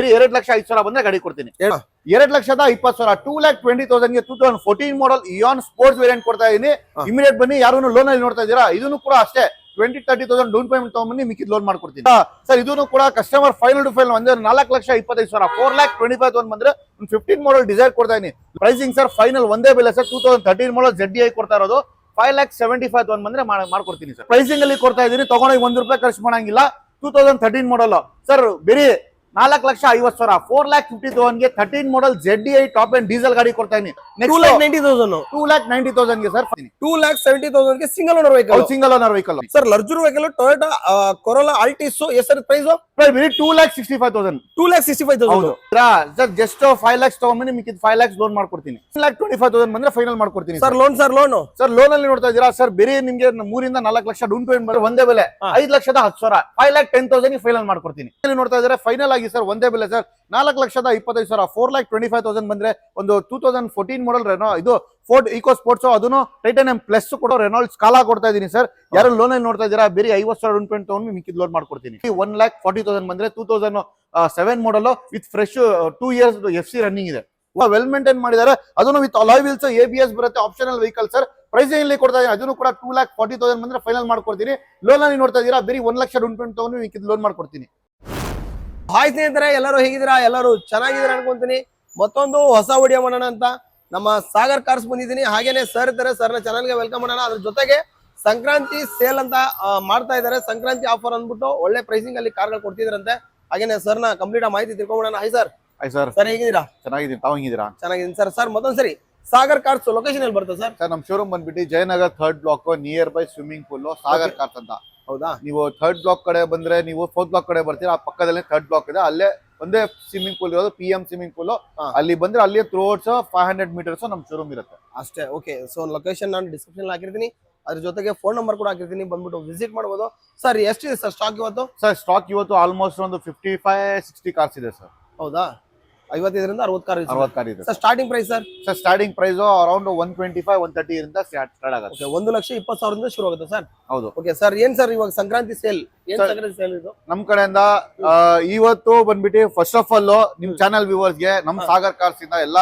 2,05,000 ಬಂದ್ರೆ ಗಾಡಿ ಕೊಡ್ತೀನಿ. 2,20,000 2,20,000 ಗೆ 2014 ಮಾಡಲ್ ಇಯಾನ್ ಸ್ಪೋರ್ಟ್ಸ್ ವೇರಿಯಂಟ್ ಕೊಡ್ತಾ ಇದೀನಿ. ಇಮಿಡಿಯೇಟ್ ಬನ್ನಿ, ಯಾರು ಲೋನ್ ಅಲ್ಲಿ ನೋಡ್ತಾ ಇದ್ದೀರಾ, ಇದನ್ನು ಕೂಡ ಅಷ್ಟೇ 20-30,000 ಡೌನ್ ಪೇಮೆಂಟ್ ತಗೊಂಡ್ಬನ್ನಿ, ಮಿಕ್ಕಿದ್ ಲೋನ್ ಮಾಡ್ಕೊಡ್ತೀನಿ ಸರ್. ಇದನ್ನು ಕೂಡ ಕಸ್ಟಮರ್ ಫೈನಲ್ ಟು ಫೈನಲ್ ಅಂದ್ರೆ 4,25,000 4,25,000 ಬಂದ್ರೆ 15 ಮಾಡಲ್ ಡಿಸೈರ್ ಕೊಡ್ತಾ ಇದೀನಿ. ಪ್ರೈಸಿಂಗ್ ಸರ್ ಫೈನಲ್ ಒಂದೇ ಬೆಲೆ ಸರ್. 2013 ಮಾಡಲ್ ZDI ಕೊಡ್ತಾ ಇರೋದು 5,75,000 ಬಂದ್ರೆ ಮಾಡ್ಕೊಡ್ತೀನಿ ಸರ್. ಪ್ರೈಸಿಂಗ್ ಅಲ್ಲಿ ಕೊಡ್ತಾ ಇದೀನಿ, ತಗೊಂಡೋಗಿ ₹1 ಖರ್ಚು ಮಾಡಂಗಿಲ್ಲ. 2013 ಮಾಡಲ್ ಸರ್, ಬೇರೆ 4,50,000 4,50,000 ಗೆ 13 model ZDI top and diesel ಗಾಡಿ ಕೊಡ್ತಾ ಇದೀನಿ. 2,90,000 ಗೆ ಸರ್. 2,70,000 ಗೆ single owner vehicle sir. Luxury vehicle Toyota Corolla Altis. ಎಷ್ಟು ಪ್ರೈಸ್? 2,65,000 ಸರ್. ಜಸ್ಟ್ 5 lakhs ತಗೊಂಡ್ಬನ್ನಿ, ಮಿಕ್ಕಿದ 5 lakhs ಲೋನ್ ಮಾಡ್ಕೊಡ್ತೀನಿ. 1,25,000 ಬಂದ್ರೆ ಫೈನಲ್ ಮಾಡ್ಕೊಡ್ತೀನಿ ಸರ್. ಲೋನ್ ಸರ್ ಲೋನ್ ಅಲ್ಲಿ ನೋಡ್ತಾ ಇದ್ದೀರಾ ಸರ್, ಬೇರೆ ನಿಮ್ಗೆ 3 ಇಂದ 4 ಲಕ್ಷ ಡೌನ್ ಪೇಮೆಂಟ್ ಬಂದ್ರೆ ಒಂದೇ ಬೆಲೆ 5,10,000 5,10,000 ಫೈನಲ್ ಮಾಡ್ಕೊಡ್ತೀನಿ. ನೋಡ್ತಾ ಇದ್ದಾರೆ ಫೈನಲ್ ಆಗಿ ಸರ್ ಒಂದೇ ಬೆಲೆ ಸರ್. 4,25,000 4,25,000 ಬಂದ್ರೆ ಒಂದು 2014 ಮಾಡಲ್ ಇದು ಫೋರ್ಡ್ ಈಕೋ ಸ್ಪೋರ್ಟ್ಸ್, ಅದನ್ನು ಟೈಟಾನಿಯಂ ಪ್ಲಸ್ ಕೂಡ ರೆನಾಲ್ಡ್ ಸ್ಕಾಲಾ ಕೊಡ್ತಾ ಇದೀನಿ ಸರ್. ಯಾರು ಲೋನ್ ಅಲ್ಲಿ ನೋಡ್ತಾ ಇದ್ದೀರಾ, ಬೇರೆ 50,000 ಡೌನ್ ಪೇಮೆಂಟ್ ತಗೊಂಡು ಮಿಕ್ಕಿದ್ ಲೋನ್ ಮಾಡ್ಕೊಡ್ತೀನಿ. 1,40,000 ಬಂದ್ರೆ 2007 model with fresh 2 years FC running ಇದೆ. ವೆಲ್ ಮೇಂಟೈನ್ ಮಾಡಿದ್ದಾರೆ. ಅದನ್ನು ವಿತ್ ಅಲಾಯ್ ವೀಲ್ಸ್, ABS ಬರುತ್ತೆ, ಆಪ್ಷನಲ್ ವೆಹಿಕಲ್ ಸರ್. ಪ್ರೈಸಿಂಗ್ ಅಲ್ಲಿ ಕೊಡ್ತಾ ಇದೀನಿ, ಅದನ್ನು ಕೂಡ 2,40,000 ಬಂದ್ರೆ ಫೈನಲ್ ಮಾಡ್ಕೊಡ್ತೀನಿ. ಲೋನ್ ಅಲ್ಲಿ ನೋಡ್ತಾ ಇದ್ದೀರಾ, ಬೇರೆ 1 ಲಕ್ಷ ಡೌನ್ ಪೇಮೆಂಟ್ ತಗೊಂಡು ಮಿಕ್ಕಿದ್ ಲೋನ್ ಮಾಡ್ಕೊಡ್ತೀನಿ. ಹಾಯ್ ಸ್ನೇಹಿತರೆ, ಎಲ್ಲರೂ ಹೇಗಿದ್ದೀರಾ? ಎಲ್ಲರೂ ಚೆನ್ನಾಗಿದ್ದೀರಾ ಅನ್ಕೊಂತೀನಿ. ಮತ್ತೊಂದು ಹೊಸ ವಿಡಿಯೋ ಮಾಡೋಣ ಅಂತ ನಮ್ಮ ಸಾಗರ್ ಕಾರ್ಸ್ ಬಂದಿದ್ದೀನಿ. ಹಾಗೇನೆ ಸರ್ ಇದ್ದಾರೆ, ಸರ್ನ ಚಾನಲ್ಗೆ ವೆಲ್ಕಮ್ ಮಾಡೋಣ. ಅದ್ರ ಜೊತೆಗೆ ಸಂಕ್ರಾಂತಿ ಸೇಲ್ ಅಂತ ಮಾಡ್ತಾ ಇದ್ದಾರೆ. ಸಂಕ್ರಾಂತಿ ಆಫರ್ ಅಂದ್ಬಿಟ್ಟು ಒಳ್ಳೆ ಪ್ರೈಸಿಂಗ್ ಅಲ್ಲಿ ಕಾರ್ಗಳು ಕೊಡ್ತಿದ್ರಂತೆ. ಹಾಗೇನೆ ಸರ್ನ ಕಂಪ್ಲೀಟ್ ಮಾಹಿತಿ ತಿಳ್ಕೊಂಡ್ಬಿಡೋಣ. Hi sir. ಸರ್ ಹೇಗಿದ್ದೀರಾ? ಚೆನ್ನಾಗಿದ್ದೀನಿ, ತಾವು ಹೇಗಿದ್ದೀರಾ? ಚೆನ್ನಾಗಿದ್ದೀನಿ ಸರ್. ಸರ್ ಮತ್ತೊಂದ್ಸರಿ ಸಾಗರ್ ಕಾರ್ಸ್ ಲೊಕೇಶನ್ ಎಲ್ಲಿ ಬರುತ್ತೆ ಸರ್? ಸರ್ ನಮ್ಮ ಶೋರೂಮ್ ಬಂದ್ಬಿಟ್ಟು Jayanagar 3rd block near by swimming pool Sagar cars ಅಂತ. ಹೌದಾ? ನೀವು 3rd ಬ್ಲಾಕ್ ಕಡೆ ಬಂದ್ರೆ ನೀವು 4th ಬ್ಲಾಕ್ ಕಡೆ ಬರ್ತೀರಾ, ಆ ಪಕ್ಕದಲ್ಲೇ 3rd ಬ್ಲಾಕ್ ಇದೆ. ಅಲ್ಲೇ ಒಂದೇ ಸ್ವಿಮ್ಮಿಂಗ್ ಪೂಲ್ ಇರೋದು, PM ಸ್ವಿಮ್ಮಿಂಗ್ ಪೂಲ್. ಅಲ್ಲಿ ಬಂದ್ರೆ ಅಲ್ಲಿ ಥ್ರೂಔಟ್ಸ್ 500 meters ನಮ್ಮ ಶೋರೂಮ್ ಇರುತ್ತೆ ಅಷ್ಟೇ. ಓಕೆ, ಸೊ ಲೊಕೇಶನ್ ನಾನು ಡಿಸ್ಕ್ರಿಪ್ಷನ್ ಹಾಕಿರ್ತೀನಿ. ಅದ್ರ ಜೊತೆಗೆ ಫೋನ್ ನಂಬರ್ ಕೂಡ ಹಾಕಿರ್ತೀನಿ, ಬಂದ್ಬಿಟ್ಟು ವಿಸಿಟ್ ಮಾಡಬಹುದು. ಸರ್ ಎಷ್ಟಿದೆ ಸರ್ ಸ್ಟಾಕ್ ಇವತ್ತು? ಸರ್ ಸ್ಟಾಕ್ ಇವತ್ತು ಆಲ್ಮೋಸ್ಟ್ ಒಂದು 55-60 ಕಾರ್ಸ್ ಇದೆ ಸರ್. ಹೌದಾ? 55ರಿಂದ 60 ಕಾರ್ ಇದೆ sir. Starting price sir? Sir starting price around 125-130 ಇಂದ ಸ್ಟಾರ್ಟ್ ಆಗುತ್ತೆ. 1,20,000 ಶುರು ಆಗುತ್ತೆ ಸರ್. ಹೌದು. ಓಕೆ ಸರ್, ಏನ್ ಸರ್ ಇವಾಗ ಸಂಕ್ರಾಂತಿ ಸೇಲ್ ಇದು ನಮ್ ಕಡೆಯಿಂದ ಇವತ್ತು ಬಂದ್ಬಿಟ್ಟು ಫಸ್ಟ್ ಆಫ್ ಆಲ್ ನಿಮ್ ಚಾನಲ್ ವ್ಯೂವರ್ಸ್ ಗೆ ನಮ್ ಸಾಗರ್ ಕಾರ್ಸ್ ಇಂದ ಎಲ್ಲ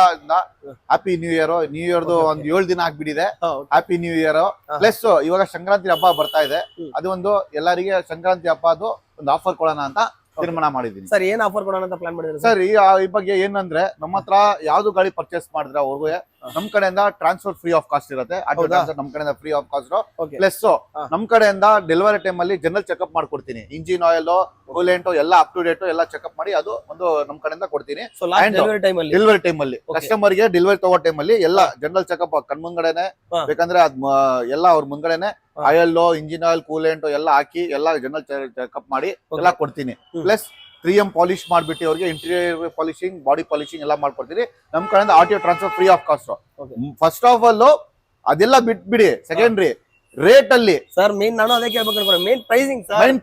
ಹ್ಯಾಪಿ ನ್ಯೂ ಇಯರ್. ನ್ಯೂ ಇಯರ್ದು ಒಂದ್ 7 ದಿನ ಆಗ್ಬಿಟ್ಟಿದೆ. Happy new year. ಪ್ಲಸ್ ಇವಾಗ ಸಂಕ್ರಾಂತಿ ಹಬ್ಬ ಬರ್ತಾ ಇದೆ, ಅದು ಒಂದು ಎಲ್ಲರಿಗೆ ಸಂಕ್ರಾಂತಿ ಹಬ್ಬದು ಒಂದು ಆಫರ್ ಕೊಡೋಣ ಅಂತ ತೀರ್ಮಾನ ಮಾಡಿದೀನಿ. ಸರ್ ಏನ್ ಆಫರ್ ಕೊಡೋಣ ಅಂತ ಪ್ಲಾನ್ ಮಾಡಿದ್ರಿ ಸರ್? ಈ ಬಗ್ಗೆ ಏನಂದ್ರೆ, ನಮ್ಮ ಹತ್ರ ಯಾವ್ದು ಗಾಡಿ ಪರ್ಚೇಸ್ ಮಾಡಿದ್ರೆ ಅವ್ರಿಗೆ ನಮ್ ಕಡೆಯಿಂದ ಟ್ರಾನ್ಸ್ಫರ್ ಫ್ರೀ ಆಫ್ ಕಾಸ್ಟ್ ಇರುತ್ತೆ. ನಮ್ ಕಡೆಯಿಂದ ಫ್ರೀ ಆಫ್ ಕಾಸ್ಟ್. ಪ್ಲಸ್ ನಮ್ ಕಡೆಯಿಂದ ಡೆಲಿವರಿ ಟೈಮ್ ಅಲ್ಲಿ ಜನರಲ್ ಚೆಕ್ಅಪ್ ಮಾಡ್ಕೊಡ್ತೀನಿ. ಇಂಜಿನ್ ಆಯಿಲ್, ಕೂಲೆಂಟ್ ಎಲ್ಲ ಅಪ್ ಟು ಡೇಟ್ ಎಲ್ಲ ಚೆಕ್ಅಪ್ ಮಾಡಿ ಅದು ಒಂದು ನಮ್ ಕಡೆಯಿಂದ ಕೊಡ್ತೀನಿ. ಡೆಲಿವರಿ ಟೈಮ್ ಅಲ್ಲಿ ಕಸ್ಟಮರ್ ಗೆ ಡೆಲಿವರಿ ತಗೋ ಟೈಮ್ ಅಲ್ಲಿ ಎಲ್ಲ ಜನರಲ್ ಚೆಕ್ಅಪ್ ಕಣ್ಮುಂಗಡೆನೆ ಬೇಕಂದ್ರೆ ಅದ್ ಎಲ್ಲ ಅವ್ರ ಮುಂದ್ಗಡೆನೆ ಆಯಿಲ್, ಇಂಜಿನ್ ಆಯಿಲ್, ಕೂಲೆಂಟ್ ಎಲ್ಲ ಹಾಕಿ ಎಲ್ಲ ಜನರಲ್ ಚೆಕ್ಅಪ್ ಮಾಡಿ ಎಲ್ಲ ಕೊಡ್ತೀನಿ. ಪ್ಲಸ್ 3M ಪಾಲಿಶ್ ಮಾಡ್ಬಿಟ್ಟು ಅವ್ರಿಗೆ ಇಂಟೀರಿಯರ್ ಪಾಲಿಶಿಂಗ್, ಬಾಡಿ ಪಾಲಿಶಿಂಗ್ ಎಲ್ಲ ಮಾಡ್ಕೊಡ್ತೀನಿ. ನಮ್ ಕಡೆಯಿಂದ RTO transfer free of cost. First of all ಅದೆಲ್ಲ ಬಿಟ್ಬಿಡಿ, ಸೆಕೆಂಡ್ರಿ ರೇಟ್ ಅಲ್ಲಿ ಸರ್ ಮೇನ್ ನಾನು ಅದೇ ಕೇಳ್ಬೇಕು. Main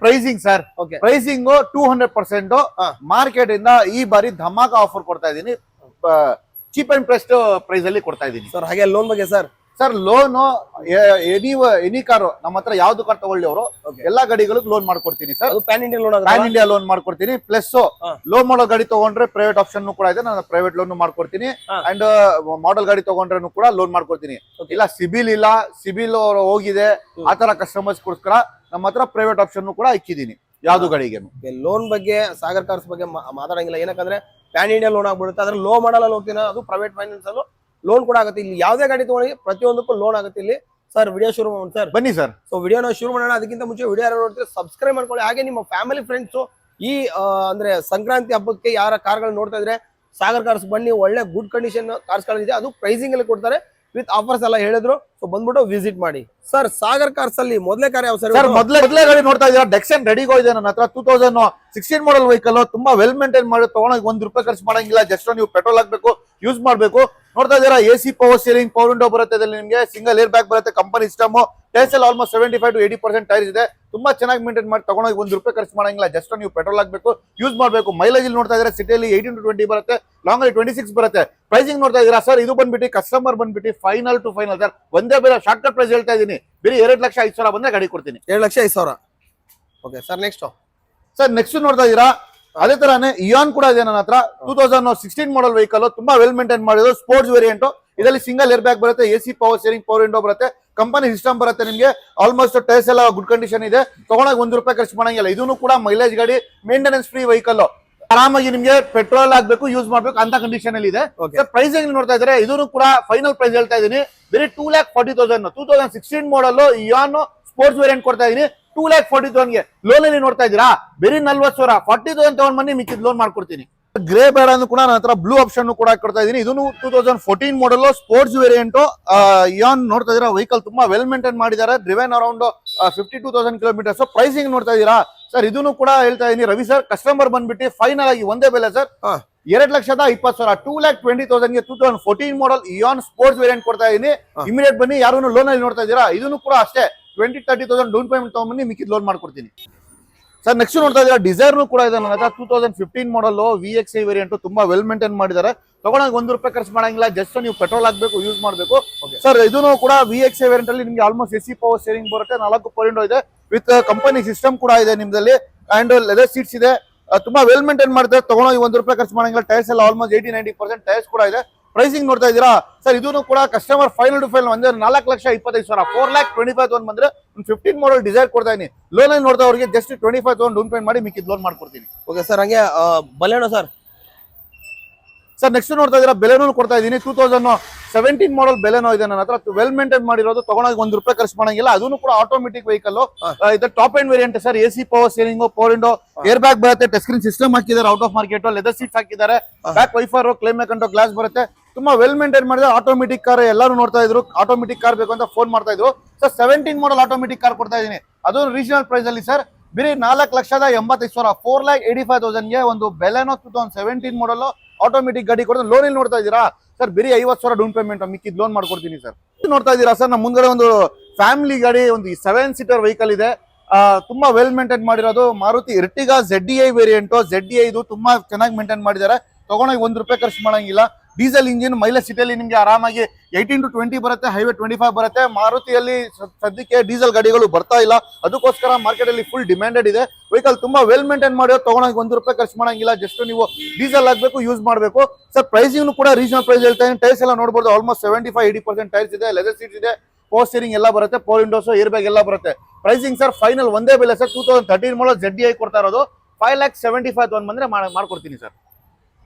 pricing sir. Pricing 200% market ಇಂದ ಈ ಬಾರಿ ಧಮಾಕ ಆಫರ್ ಕೊಡ್ತಾ ಇದೀನಿ. ಚೀಪ್ ಅಂಡ್ ಬೆಸ್ಟ್ ಪ್ರೈಸ್ ಅಲ್ಲಿ ಕೊಡ್ತಾ ಇದೀನಿ ಸರ್. ಹಾಗೆ ಲೋನ್ ಬಗ್ಗೆ sir? Sir loan any car ನಮ್ಮ ಹತ್ರ ಯಾವ್ದು ಕಾರ್ ತಗೊಳ್ಳಿ ಅವರು ಎಲ್ಲಾ ಗಾಡಿಗಳಿಗೆ ಲೋನ್ ಮಾಡ್ಕೊಡ್ತೀನಿ ಸರ್. ಪ್ಯಾನ್ ಇಂಡಿಯಾ ಲೋನ್ ಮಾಡ್ಕೊಡ್ತೀನಿ. ಪ್ಲಸ್ ಲೋನ್ ಮಾಡೋ ಗಾಡಿ ತಗೊಂಡ್ರೆ ಪ್ರೈವೇಟ್ ಆಪ್ಷನ್ ಕೂಡ ಇದೆ, ನಾನು ಪ್ರೈವೇಟ್ ಲೋನ್ ಮಾಡ್ಕೊಡ್ತೀನಿ. ಅಂಡ್ ಮಾಡೆಲ್ ಗಾಡಿ ತಗೊಂಡ್ರೆ ಕೂಡ ಲೋನ್ ಮಾಡ್ಕೊಡ್ತೀನಿ. ಇಲ್ಲ ಸಿಬಿಲ್ ಹೋಗಿದೆ ಆತರ ಕಸ್ಟಮರ್ಸ್ ಗೋಸ್ಕರ ನಮ್ಮ ಹತ್ರ ಪ್ರೈವೇಟ್ ಆಪ್ಷನ್ ಕೂಡ ಇಕ್ಕಿದೀನಿ ಯಾವ್ದು ಗಾಡಿಗೆ. ಲೋನ್ ಬಗ್ಗೆ ಸಾಗರ್ ಕಾರ್ಸ್ ಬಗ್ಗೆ ಮಾತಾಡಂಗಿಲ್ಲ, ಏನಕ್ಕಂದ್ರೆ ಪ್ಯಾನ್ ಇಂಡಿಯಾ ಲೋನ್ ಆಗ್ಬಿಡುತ್ತೆ. ಅದ್ರ ಲೋ ಮಾಡಲ್ ಅಲ್ಲಿ ಹೋಗ್ತೀನಿ, ಅದು ಪ್ರೈವೇಟ್ ಫೈನಾನ್ಸ್ ಅಲ್ಲೂ ಲೋನ್ ಕೂಡ ಆಗುತ್ತೆ. ಇಲ್ಲಿ ಯಾವ್ದೇ ಗಾಡಿ ತಗೊಂಡಿ ಪ್ರತಿಯೊಂದಕ್ಕೂ ಲೋನ್ ಆಗುತ್ತೆ ಇಲ್ಲಿ. ಸರ್ ವಿಡಿಯೋ ಶುರು ಮಾಡೋಣ ಸರ್. ಬನ್ನಿ ಸರ್. ಸೊ ವಿಡಿಯೋನ ಶುರು ಮಾಡೋಣ. ಅದಕ್ಕಿಂತ ಮುಂಚೆ ವಿಡಿಯೋ ಯಾರು ನೋಡ್ತೀರಾ ಸಬ್ಸ್ಕ್ರೈಬ್ ಮಾಡ್ಕೊಳ್ಳಿ. ಹಾಗೆ ನಿಮ್ಮ ಫ್ಯಾಮಿಲಿ ಫ್ರೆಂಡ್ಸ್ ಈ ಅಂದ್ರೆ ಸಂಕ್ರಾಂತಿ ಹಬ್ಬಕ್ಕೆ ಯಾರ ಕಾರ್ಗಳು ನೋಡ್ತಾ ಇದ್ರೆ ಸಾಗರ್ ಕಾರ್ಸ್ ಬನ್ನಿ. ಒಳ್ಳೆ ಗುಡ್ ಕಂಡೀಷನ್ ಕಾರ್ಸ್ ಗಳಿದೆ, ಅದು ಪ್ರೈಸಿಂಗ್ ಅಲ್ಲಿ ಕೊಡ್ತಾರೆ ವಿತ್ ಆಫರ್ಸ್ ಎಲ್ಲ ಹೇಳಿದ್ರು. ಸೊ ಬಂದ್ಬಿಟ್ಟು ವಿಸಿಟ್ ಮಾಡಿ. ಸರ್ ಸಾಗರ್ ಕಾರ್ಸ್ ಅಲ್ಲಿ ಮೊದಲೇ ಕಾರ್ ಯಾವ ಸರ್? ಮೊದಲೇ ಗಾಡಿ ನೋಡ್ತಾ ಇದ್ದೀರಾ, ಡೆಕ್ಸನ್ ರೆಡಿಗೋ ಇದೆ ನನ್ನ ಹತ್ರ. 2016 ಮಾಡಲ್ ವೆಹಿಕಲ್, ತುಂಬಾ ವೆಲ್ ಮೇಂಟೈನ್ ಮಾಡಿ ತಗೊಂಡೋಗಿ ₹1 ಖರ್ಚು ಮಾಡಂಗಿಲ್ಲ. ಜಸ್ಟ್ ನೀವು ಪೆಟ್ರೋಲ್ ಹಾಕ್ಬೇಕು, ಯೂಸ್ ಮಾಡ್ಬೇಕು. ನೋಡ್ತಾ ಇದ್ದೀರಾ AC power steering, power window ಬರುತ್ತೆ ಇದರಲ್ಲಿ ನಿಮಗೆ. ಸಿಂಗಲ್ ಏರ್ ಬ್ಯಾಗ್ ಬರುತ್ತೆ, ಕಂಪನಿ ಸಿಸ್ಟಮ್. ಟೈರ್ಸ್ ಎಲ್ಲ ಆಲ್ಮೋಸ್ಟ್ 75 to 80% ಟೈರ್ಸ್ ಇದೆ. ತುಂಬಾ ಚೆನ್ನಾಗಿ ಮೇಂಟೈನ್ ಮಾಡಿ ತಗೊಂಡೋಗಿ ₹1 ಖರ್ಚು ಮಾಡಂಗಿಲ್ಲ. ಜಸ್ಟ್ ನೀವು ಪೆಟ್ರೋಲ್ ಹಾಕ್ಬೇಕು, ಯೂಸ್ ಮಾಡ್ಬೇಕು. ಮೈಲೇಜ್ ನೋಡ್ತಾ ಇದ್ರೆ ಸಿಟಿಯಲ್ಲಿ 18 to 20 ಬರುತ್ತೆ, ಲಾಂಗ್ ಅಲ್ಲಿ 26 ಬರುತ್ತೆ. ಪ್ರೈಸಿಂಗ್ ನೋಡ್ತಾ ಇದೀರಾ ಸರ್, ಇದು ಬಂದ್ಬಿಟ್ಟು ಕಸ್ಟಮರ್ ಬಂದ್ಬಿಟ್ಟು ಫೈನಲ್ ಟು ಫೈನಲ್ ಸರ್ ಒಂದೇ ಬೇರೆ ಶಾರ್ಟ್ ಕಟ್ ಪ್ರೈಸ್ ಹೇಳ್ತಾ ಇದೀನಿ. ಬೇರೆ 2,05,000 ಬಂದ್ರೆ ಗಾಡಿ ಕೊಡ್ತೀನಿ. 2,05,000. Okay sir. ನೆಕ್ಸ್ಟ್ ನೋಡ್ತಾ ಇದೀರಾ ಅದೇ ತರಾನೇ ಇಯಾನ್ ಕೂಡ ಇದೆ ನನ್ನ ಹತ್ರ 2016 ಮಾಡಲ್ ವೆಹಿಕಲ್, ತುಂಬಾ ವೆಲ್ ಮೇಂಟೈನ್ ಮಾಡಿರೋದು, ಸ್ಪೋರ್ಟ್ಸ್ ವೇರಿಯಂಟ್. ಇದರಲ್ಲಿ ಸಿಂಗಲ್ ಏರ್ ಬ್ಯಾಗ್ ಬರುತ್ತೆ, AC power steering, power window ಬರುತ್ತೆ, ಕಂಪನಿ ಸಿಸ್ಟಮ್ ಬರುತ್ತೆ ನಿಮಗೆ. ಆಲ್ಮೋಸ್ಟ್ ಟೈರ್ಸ್ ಎಲ್ಲ ಗುಡ್ ಕಂಡೀಷನ್ ಇದೆ, ತಗೊಂಡಾಗ ₹1 ಖರ್ಚು ಮಾಡಂಗಿಲ್ಲ. ಇದನ್ನು ಕೂಡ ಮೈಲೇಜ್ ಗಾಡಿ, ಮೇಂಟೆನೆನ್ಸ್ ಫ್ರೀ ವೆಹಿಕಲ್, ಆರಾಮಾಗಿ ನಿಮಗೆ ಪೆಟ್ರೋಲ್ ಆಗ್ಬೇಕು, ಯೂಸ್ ಮಾಡ್ಬೇಕು ಅಂತ ಕಂಡೀಷನ್ ಅಲ್ಲಿ ಇದೆ. ಪ್ರೈಸಿಂಗ್ ನೋಡ್ತಾ ಇದ್ರೆ ಇದನ್ನು ಕೂಡ ಫೈನಲ್ ಪ್ರೈಸ್ ಹೇಳ್ತಾ ಇದೀನಿ, ಬರೀ 2,40,000. 2016 ಮಾಡಲ್ ಇಯಾನ್ ಸ್ಪೋರ್ಟ್ಸ್ ವೇರಿಯಂಟ್ ಕೊಡ್ತಾ ಇದೀನಿ 2,40,000ಗೆ. ಲೋನ್ ಅಲ್ಲಿ ನೋಡ್ತಾ ಇದೀರಾ, ಬರೀ 40,000, 40,000 ತಗೊಂಡ್ ಬನ್ನಿ, ಮಿಕ್ಕಿದ್ ಲೋನ್ ಮಾಡ್ಕೊಡ್ತೀನಿ. ಗ್ರೇ ಬೇಡ ಅಂದ್ರೂ ಕೂಡ ನನ್ನ ಹತ್ರ ಬ್ಲೂ ಆಪ್ಷನ್ ಕೂಡ ಕೊಡ್ತಾ ಇದೀನಿ. ಇದನ್ನು 2014 ಮಾಡಲ್ ಸ್ಪೋರ್ಟ್ಸ್ ವೇರಿಯಂಟ್ ಇಯಾನ್ ನೋಡ್ತಾ ಇದೀರಾ. ವೆಹಿಕಲ್ ತುಂಬಾ ವೆಲ್ ಮೇಂಟೈನ್ ಮಾಡಿದ್ದಾರೆ, ಡ್ರಿವೆನ್ ಅರೌಂಡ್ 52,000 ಕಿಲೋಮೀಟರ್ಸ್. ಪ್ರೈಸಿಂಗ್ ನೋಡ್ತಾ ಇದೀರಾ ಸರ್, ಇದನ್ನು ಕೂಡ ಹೇಳ್ತಾ ಇದೀನಿ. ರವಿ ಸರ್, ಕಸ್ಟಮರ್ ಬಂದ್ಬಿಟ್ಟು ಫೈನಲ್ ಆಗಿ ಒಂದೇ ಬೆಲೆ ಸರ್, 2,20,000, 2,20,000ಗೆ 2014 ಮಾಡಲ್ ಇಯಾನ್ ಸ್ಪೋರ್ಟ್ಸ್ ವೇರಿಯಂಟ್ ಕೊಡ್ತಾ ಇದೀನಿ. ಇಮಿಡಿಯೇಟ್ ಬನ್ನಿ, ಯಾರು ಲೋನ್ ಅಲ್ಲಿ ನೋಡ್ತಾ ಇದೀರಾ. ಇದನ್ನು ಕೂಡ ಅಷ್ಟೇ 20,30,000 ಡೌನ್ ಪೇಮೆಂಟ್ ತಗೊಂಡ್ಬನ್ನಿ, ಮಿಕ್ಕಿದ್ ಲೋನ್ ಮಾಡ್ಕೊಡ್ತೀನಿ ಸರ್. ನೆಕ್ಸ್ಟ್ ನೋಡ್ತಾ ಇದೀರಾ, ಡಿಸೈರ್ ಕೂಡ ಇದೆ ನನ್ನ ಹತ್ರ. 2015 ಮಾಡಲ್ VXi ವೇರಿಯಂಟ್, ತುಂಬಾ ವೆಲ್ ಮೇಂಟೈನ್ ಮಾಡಿದ್ದಾರೆ. ತಗೊಂಡಾಗ ₹1 ಖರ್ಚು ಮಾಡಂಗಿಲ್ಲ, ಜಸ್ಟ್ ನೀವು ಪೆಟ್ರೋಲ್ ಹಾಕ್ಬೇಕು, ಯೂಸ್ ಮಾಡಬೇಕು ಸರ್. ಇದನ್ನು ಕೂಡ VXi ವೇರಿಯಂಟ್ ಅಲ್ಲಿ ನಿಮ್ಗೆ ಆಲ್ಮೋಸ್ಟ್ ಎಸಿ ಪವರ್ ಸ್ಟೀರಿಂಗ್ ಬರುತ್ತೆ, 4 ಪವರ್ ವಿಂಡೋ ಇದೆ, ವಿತ್ ಕಂಪನಿ ಸಿಸ್ಟಮ್ ಕೂಡ ಇದೆ ನಿಮ್ದಲ್ಲಿ, ಅಂಡ್ ಲೆದರ್ ಸೀಟ್ಸ್ ಇದೆ. ತುಂಬಾ ವೆಲ್ ಮೇಂಟೈನ್ ಮಾಡ್ತಾರೆ, ತಗೊಂಡೋಗಿ ₹1 ಖರ್ಚು ಮಾಡಂಗಿಲ್ಲ. ಟೈರ್ಸ್ ಎಲ್ಲ ಆಲ್ಮೋಸ್ಟ್ 80-90% ಟೈರ್ಸ್ ಕೂಡ ಇದೆ. ಪ್ರೈಸಿಂಗ್ ನೋಡ್ತಾ ಇದೀರಾ ಸರ್, ಇದನ್ನು ಕೂಡ ಕಸ್ಟಮರ್ ಫೈನಲ್ ಟು ಫೈನಲ್ ಒಂದೇ 4,25,000, 4,25,000 ಬಂದ್ರೆ 15 ಮಾಡಲ್ ಡಿಸೈರ್ ಕೊಡ್ತಾ ಇದೀನಿ. ಲೋನ್ ಅಲ್ಲಿ ನೋಡ್ತಾ ಅವ್ರಿಗೆ ಜಸ್ಟ್ 25,000 ಡೌನ್ ಪೇಮೆಂಟ್ ಮಾಡಿ, ಮಿಕ್ಕಿದ್ ಲೋನ್ ಮಾಡ್ಕೊಡ್ತೀನಿ. ಓಕೆ ಸರ್, ಹಂಗೆ ಬಲೆನೋ ಸರ್. ನೆಕ್ಸ್ಟ್ ನೋಡ್ತಾ ಇದೀರಾ, ಬೆಲೆನೋ ಕೊಡ್ತಾ ಇದೀನಿ. 2017 ಮಾಡಲ್ ಬೆಲೆನೋ ಇದೆ ನನ್ನ ಹತ್ರ, ವೆಲ್ ಮೇಂಟೈನ್ ಮಾಡಿರೋದು, ತಗೊಂಡಾಗ ₹1 ಖರ್ಚು ಮಾಡಂಗಿಲ್ಲ. ಅದನ್ನು ಕೂಡ ಆಟೋಮೆಟಿಕ್ ವೆಹಿಕಲ್, ಇದು top end variant sir. AC power steering, power window, air bag ಬರುತ್ತೆ, ಟಚ್ ಸ್ಕ್ರೀನ್ ಸಿಸ್ಟಮ್ ಹಾಕಿದ್ದಾರೆ, out of market, leather seats ಹಾಕಿದ್ದಾರೆ, back wiper, climate control glass ಬರುತ್ತೆ. ತುಂಬಾ ವೆಲ್ ಮೇಂಟೈನ್ ಮಾಡಿದ್ರೆ. ಆಟೋಮೆಟಿಕ್ ಕಾರ್ ಎಲ್ಲರೂ ನೋಡ್ತಾ ಇದ್ರು, ಆಟೋಮೆಟಿಕ್ ಕಾರ್ ಬೇಕು ಅಂತ ಫೋನ್ ಮಾಡ್ತಾ ಇದ್ರು ಸರ್. 17 ಮಾಡಲ್ ಆಟೋಮೆಟಿಕ್ ಕಾರ್ ಕೊಡ್ತಾ ಇದೀನಿ, ಅದು ರೀಸನಲ್ ಪ್ರೈಸ್ ಅಲ್ಲಿ ಸರ್, ಬರೀ 4,85,000, 4,85,000ಗೆ ಒಂದು ಬೆಲೆನೋ 2017 ಮಾಡಲ್ ಆಟೋಮೆಟಿಕ್ ಗಾಡಿ ಕೊಡ್ತಾರೆ. ಲೋನ್ ಇಲ್ಲಿ ನೋಡ್ತಾ ಇದೀರಾ ಸರ್, ಬರೀ 50,000 ಡೌನ್ ಪೇಮೆಂಟ್, ಮಿಕ್ಕಿದ್ ಲೋನ್ ಮಾಡ್ಕೊಡ್ತೀನಿ ಸರ್. ನೋಡ್ತಾ ಇದೀರಾ ಸರ್, ನಮ್ಮ ಮುಂದ್ಗಡೆ ಒಂದು ಫ್ಯಾಮಿಲಿ ಗಾಡಿ, ಒಂದು 7 ಸೀಟರ್ ವೆಹಿಕಲ್ ಇದೆ, ತುಂಬಾ ವೆಲ್ ಮೇಂಟೈನ್ ಮಾಡಿರೋದು. Maruti Ertiga ZDI variant. ZDI ಇದು ತುಂಬಾ ಚೆನ್ನಾಗಿ ಮೇಂಟೈನ್ ಮಾಡಿದ್ದಾರೆ, ತಗೊಂಡೋಗಿ ₹1 ಖರ್ಚು ಮಾಡಂಗಿಲ್ಲ. ಡೀಸೆಲ್ ಇಂಜಿನ್, ಮೈಲೇಜ್ ಸಿಟಿಯಲ್ಲಿ ನಿಮ್ಗೆ ಆರಾಮಾಗಿ 18 to 20 ಬರುತ್ತೆ, ಹೈವೇ 25 ಬರುತ್ತೆ. ಮಾರುತಿಯಲ್ಲಿ ಸದ್ಯಕ್ಕೆ ಡೀಸೆಲ್ ಗಾಡಿಗಳು ಬರ್ತಾ ಇಲ್ಲ, ಅದಕ್ಕೋಸ್ಕರ ಮಾರ್ಕೆಟ್ ಅಲ್ಲಿ ಫುಲ್ ಡಿಮ್ಯಾಂಡೆಡ್ ಇದೆ. ವೆಹಿಕಲ್ ತುಂಬಾ ವೆಲ್ ಮೇಂಟೈನ್ ಮಾಡಿರೋ, ತಗೊಂಡೋಗಿ ₹1 ಖರ್ಚು ಮಾಡಂಗಿಲ್ಲ, ಜಸ್ಟ್ ನೀವು ಡೀಸೆಲ್ ಹಾಕ್ಬೇಕು, ಯೂಸ್ ಮಾಡಬೇಕು ಸರ್. ಪ್ರೈಸಿಂಗ್ ಕೂಡ ರೀಸನಲ್ ಪ್ರೈಸ್ ಹೇಳ್ತಾ ಇದ್ದೀನಿ. ಟೈರ್ಸ್ ಎಲ್ಲ ನೋಡಬಹುದು, ಆಲ್ಮೋಸ್ಟ್ 75-80% ಟೈರ್ಸ್ ಇದೆ, ಲೆದರ್ ಸೀಟ್ಸ್ ಇದೆ, ಪವರ್ ಸ್ಟೀರಿಂಗ್ ಎಲ್ಲ ಬರುತ್ತೆ, ಪವರ್ ವಿಂಡೋಸ್, ಏರ್ ಬ್ಯಾಗ್ ಎಲ್ಲ ಬರುತ್ತೆ. ಪ್ರೈಸಿಂಗ್ ಸರ್ ಫೈನಲ್ ಒಂದೇ ಬೆಲೆ ಸರ್, 2013 ಮಾಡಲ್ ZDI ಕೊಡ್ತಾ ಇರೋದು 5,75,000 ಬಂದ್ರೆ ಮಾಡ್ಕೊಡ್ತೀನಿ ಸರ್.